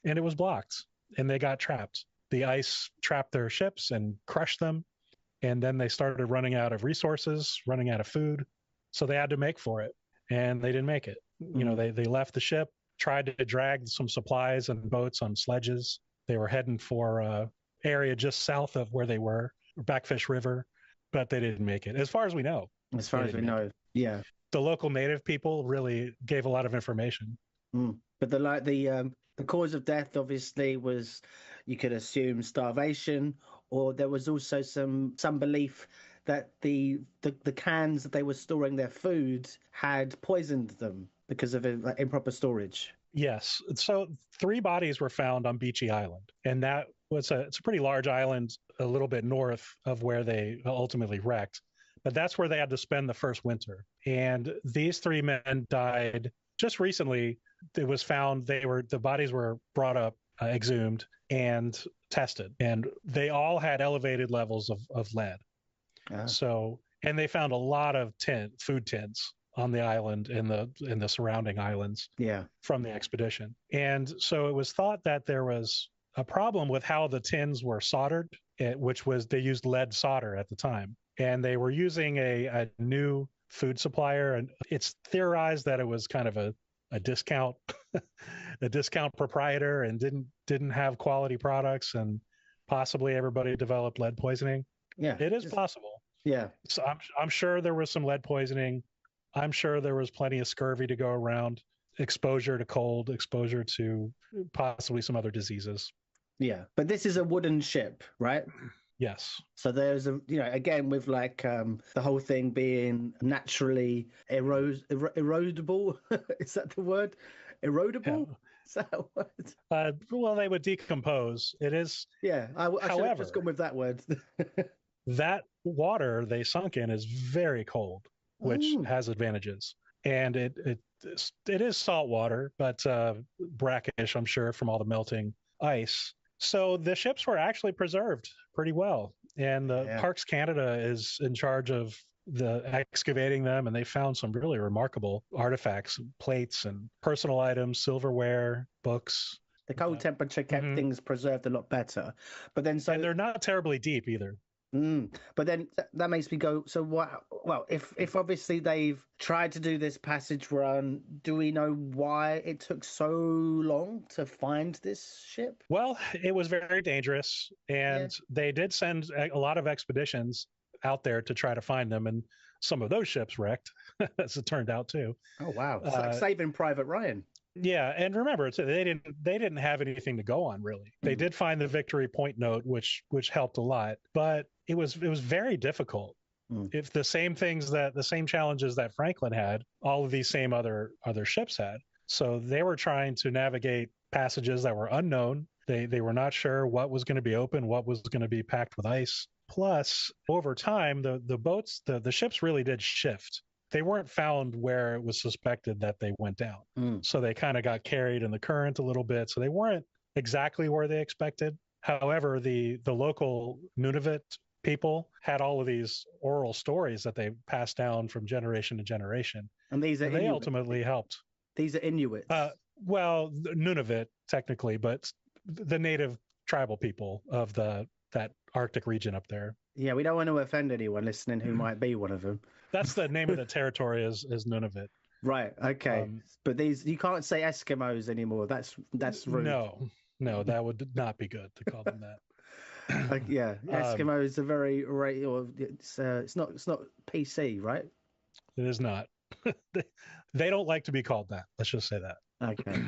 Speaker 2: and it was blocked, and they got trapped. The ice trapped their ships and crushed them, and then they started running out of resources, running out of food, so they had to make for it, and they didn't make it. They left the ship, tried to drag some supplies and boats on sledges. They were heading for area just south of where they were, Backfish River, but they didn't make it, as far as we know.
Speaker 1: As far as we know, yeah.
Speaker 2: The local native people really gave a lot of information.
Speaker 1: But the cause of death obviously was, you could assume, starvation, or there was also some belief that the cans that they were storing their food had poisoned them because of improper storage.
Speaker 2: Yes. So 3 bodies were found on Beachy Island, and that was it's a pretty large island a little bit north of where they ultimately wrecked. But that's where they had to spend the first winter. And these 3 men died just recently. It was found the bodies were brought up, exhumed, and tested, and they all had elevated levels of lead. So, and they found a lot of food tins on the island and the surrounding islands from the expedition. And so it was thought that there was a problem with how the tins were soldered, which was they used lead solder at the time. And they were using a new food supplier, and it's theorized that it was kind of a discount a discount proprietor and didn't have quality products, and possibly everybody developed lead poisoning.
Speaker 1: Yeah,
Speaker 2: it is possible.
Speaker 1: Yeah,
Speaker 2: so I'm sure there was some lead poisoning. I'm sure there was plenty of scurvy to go around, exposure to cold, exposure to possibly some other diseases.
Speaker 1: Yeah, but this is a wooden ship, right?
Speaker 2: Yes.
Speaker 1: So there's again, with like the whole thing being naturally erodible. Is that the word? Erodible? Is that a word?
Speaker 2: Well, they would decompose. It is,
Speaker 1: Yeah, I should have just
Speaker 2: however,
Speaker 1: gone with that word.
Speaker 2: that water they sunk in is very cold, which
Speaker 1: Mm,
Speaker 2: has advantages. And it is salt water, but brackish, I'm sure, from all the melting ice. So the ships were actually preserved pretty well. And the
Speaker 1: yeah.
Speaker 2: Parks Canada is in charge of the excavating them, and they found some really remarkable artifacts, plates and personal items, silverware, books.
Speaker 1: The cold temperature kept
Speaker 2: Mhm.
Speaker 1: things preserved a lot better. But then,
Speaker 2: And they're not terribly deep either.
Speaker 1: But then that makes me go, so what? Well, if obviously they've tried to do this passage run, do we know why it took so long to find this ship?
Speaker 2: Well, it was very dangerous,
Speaker 1: Yeah.
Speaker 2: and they did send a lot of expeditions out there to try to find them, and some of those ships wrecked, as it turned out too.
Speaker 1: Oh wow, it's like Saving Private Ryan.
Speaker 2: Yeah, and remember, they didn't have anything to go on really. They did find the Victory Point note, which helped a lot, but it was very difficult. If the same challenges that Franklin had, all of these same other ships had. So they were trying to navigate passages that were unknown. They were not sure what was going to be open, what was going to be packed with ice. Plus, over time, the ships really did shift. They weren't found where it was suspected that they went down. So they kind of got carried in the current a little bit. So they weren't exactly where they expected. However, the local Nunavut people had all of these oral stories that they passed down from generation to generation.
Speaker 1: And
Speaker 2: they ultimately helped.
Speaker 1: These are Inuits.
Speaker 2: Well, Nunavut technically, but the native tribal people of that Arctic region up there.
Speaker 1: Yeah, we don't want to offend anyone listening who might be one of them.
Speaker 2: That's the name of the territory is Nunavut.
Speaker 1: Right. Okay. But these you can't say Eskimos anymore. That's rude.
Speaker 2: No, that would not be good to call them that.
Speaker 1: Yeah, Eskimos are very it's not PC, right?
Speaker 2: It is not. They don't like to be called that. Let's just say that.
Speaker 1: Okay.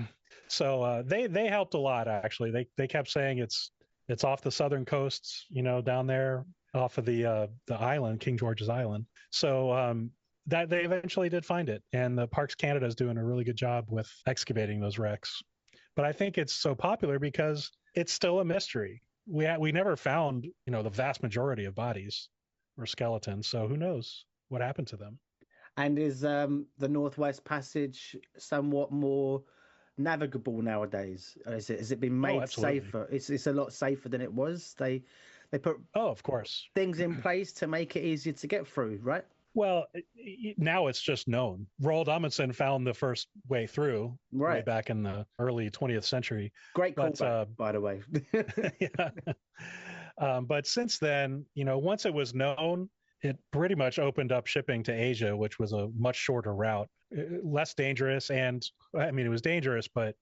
Speaker 2: So they helped a lot actually. They kept saying it's off the southern coasts, down there off of the island, King George's Island. So that they eventually did find it, and the Parks Canada is doing a really good job with excavating those wrecks. But I think it's so popular because it's still a mystery. We never found the vast majority of bodies or skeletons, so who knows what happened to them.
Speaker 1: And is the Northwest Passage somewhat more navigable nowadays? Has it been made safer? It's a lot safer than it was. They put
Speaker 2: of course
Speaker 1: things in place to make it easier to get through, right?
Speaker 2: Well, now it's just known. Roald Amundsen found the first way through way back in the early 20th century.
Speaker 1: Great callback, by the way.
Speaker 2: Yeah. But since then, once it was known, it pretty much opened up shipping to Asia, which was a much shorter route, less dangerous. And I mean, it was dangerous, but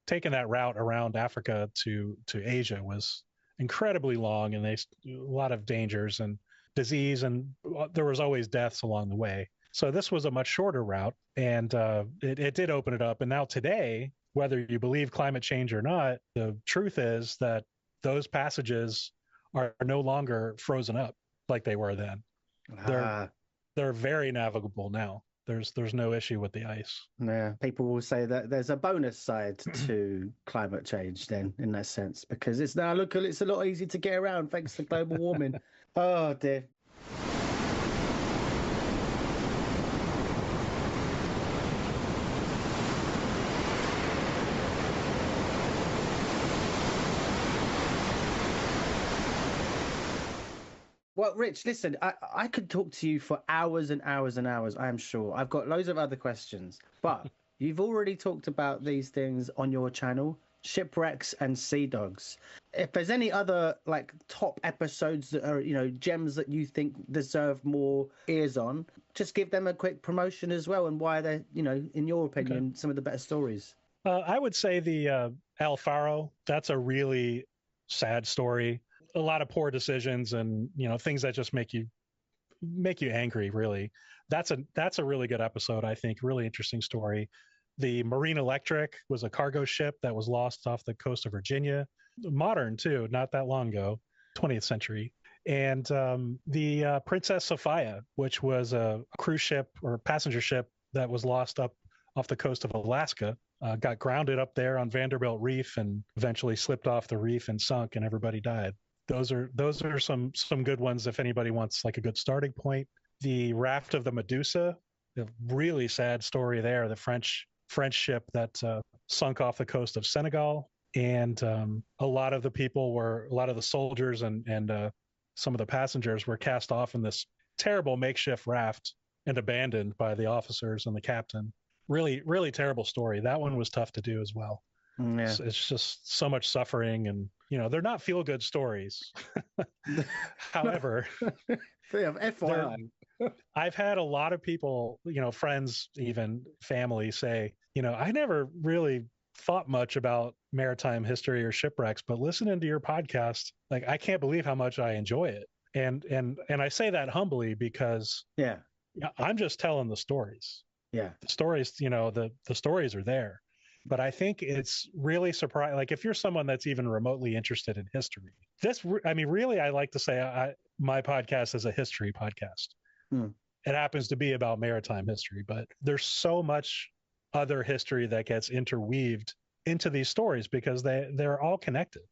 Speaker 2: taking that route around Africa to Asia was incredibly long, and a lot of dangers and disease, and there was always deaths along the way. So this was a much shorter route, and it did open it up. And now today, whether you believe climate change or not, the truth is that those passages are no longer frozen up like they were then. They're very navigable now. There's no issue with the ice.
Speaker 1: Yeah, people will say that there's a bonus side to climate change then, in that sense, because it's a lot easier to get around thanks to global warming. Oh dear. Well, Rich, listen, I could talk to you for hours and hours and hours, I am sure. I've got loads of other questions, but you've already talked about these things on your channel, Shipwrecks and Sea Dogs. If there's any other top episodes that are, gems that you think deserve more ears on, just give them a quick promotion as well, and why they're, in your opinion, some of the better stories.
Speaker 2: I would say the Al Faro, that's a really sad story. A lot of poor decisions and things that just make you angry, really. That's a really good episode, I think. Really interesting story. The Marine Electric was a cargo ship that was lost off the coast of Virginia. Modern too, not that long ago, 20th century. And the Princess Sophia, which was a cruise ship or passenger ship that was lost up off the coast of Alaska. got grounded up there on Vanderbilt Reef and eventually slipped off the reef and sunk, and everybody died. Those are some good ones if anybody wants like a good starting point. The Raft of the Medusa, a really sad story there. The French ship that sunk off the coast of Senegal, and a lot of the soldiers and some of the passengers were cast off in this terrible makeshift raft and abandoned by the officers and the captain. Really, really terrible story. That one was tough to do as well.
Speaker 1: Yeah.
Speaker 2: It's just so much suffering, and they're not feel good stories. However,
Speaker 1: FYI.
Speaker 2: I've had a lot of people, friends, even family, say, I never really thought much about maritime history or shipwrecks, but listening to your podcast, like, I can't believe how much I enjoy it. And I say that humbly because I'm just telling the stories.
Speaker 1: Yeah.
Speaker 2: The stories, the stories are there. But I think it's really surprising. Like, if you're someone that's even remotely interested in history, really, I like to say my podcast is a history podcast. It happens to be about maritime history, but there's so much other history that gets interweaved into these stories because they're all connected.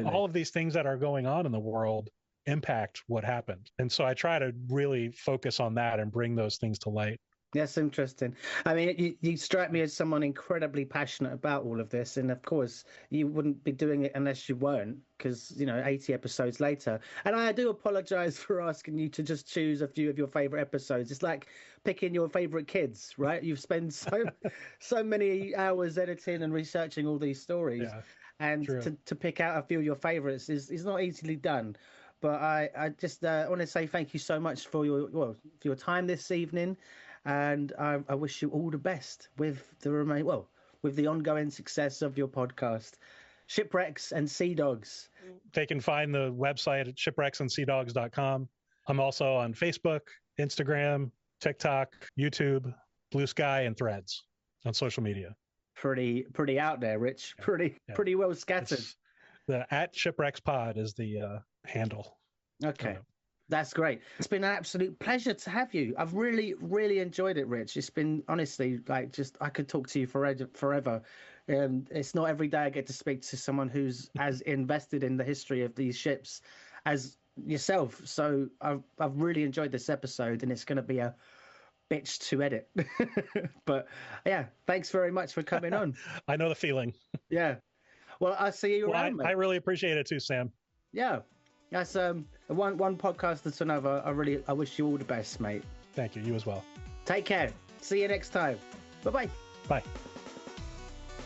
Speaker 2: All of these things that are going on in the world impact what happened. And so I try to really focus on that and bring those things to light.
Speaker 1: That's interesting. I mean, you strike me as someone incredibly passionate about all of this. And of course, you wouldn't be doing it unless you weren't, because, 80 episodes later. And I do apologize for asking you to just choose a few of your favorite episodes. It's like picking your favorite kids, right? You've spent so many hours editing and researching all these stories. Yeah, and to pick out a few of your favorites is not easily done. But I just want to say thank you so much for your time this evening. And I wish you all the best with the ongoing success of your podcast, Shipwrecks and Sea Dogs.
Speaker 2: They can find the website at shipwrecksandseadogs.com. I'm also on Facebook, Instagram, TikTok, YouTube, Blue Sky, and Threads on social media.
Speaker 1: Pretty out there, Rich. Yeah. Pretty well scattered.
Speaker 2: The @ShipwrecksPod is the handle.
Speaker 1: Okay. That's great. It's been an absolute pleasure to have you. I've really, really enjoyed it, Rich. It's been, honestly, like, just, I could talk to you forever. It's not every day I get to speak to someone who's as invested in the history of these ships as yourself. So I've really enjoyed this episode, and it's going to be a bitch to edit. But yeah, thanks very much for coming on.
Speaker 2: I know the feeling.
Speaker 1: Yeah. Well, I'll see you around, mate.
Speaker 2: I really appreciate it too, Sam.
Speaker 1: Yeah. That's one podcast to another. I wish you all the best, mate.
Speaker 2: Thank you. You as well.
Speaker 1: Take care. See you next time. Bye-bye.
Speaker 2: Bye.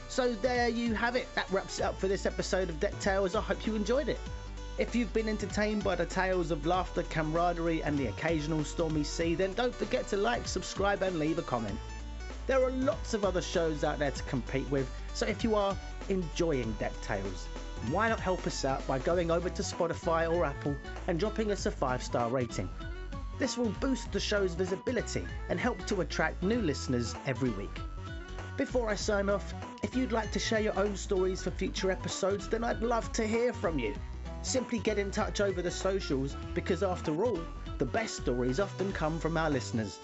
Speaker 1: So there you have it. That wraps it up for this episode of Deck Tales. I hope you enjoyed it. If you've been entertained by the tales of laughter, camaraderie, and the occasional stormy sea, then don't forget to like, subscribe, and leave a comment. There are lots of other shows out there to compete with, so if you are enjoying Deck Tales, why not help us out by going over to Spotify or Apple and dropping us a 5-star rating? This will boost the show's visibility and help to attract new listeners every week. Before I sign off, if you'd like to share your own stories for future episodes, then I'd love to hear from you. Simply get in touch over the socials, because after all, the best stories often come from our listeners.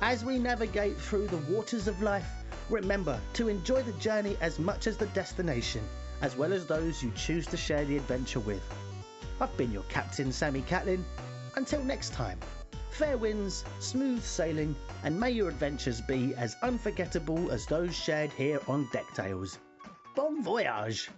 Speaker 1: As we navigate through the waters of life, remember to enjoy the journey as much as the destination, as well as those you choose to share the adventure with. I've been your Captain Sammy Catlin. Until next time, fair winds, smooth sailing, and may your adventures be as unforgettable as those shared here on Deck Tales. Bon voyage!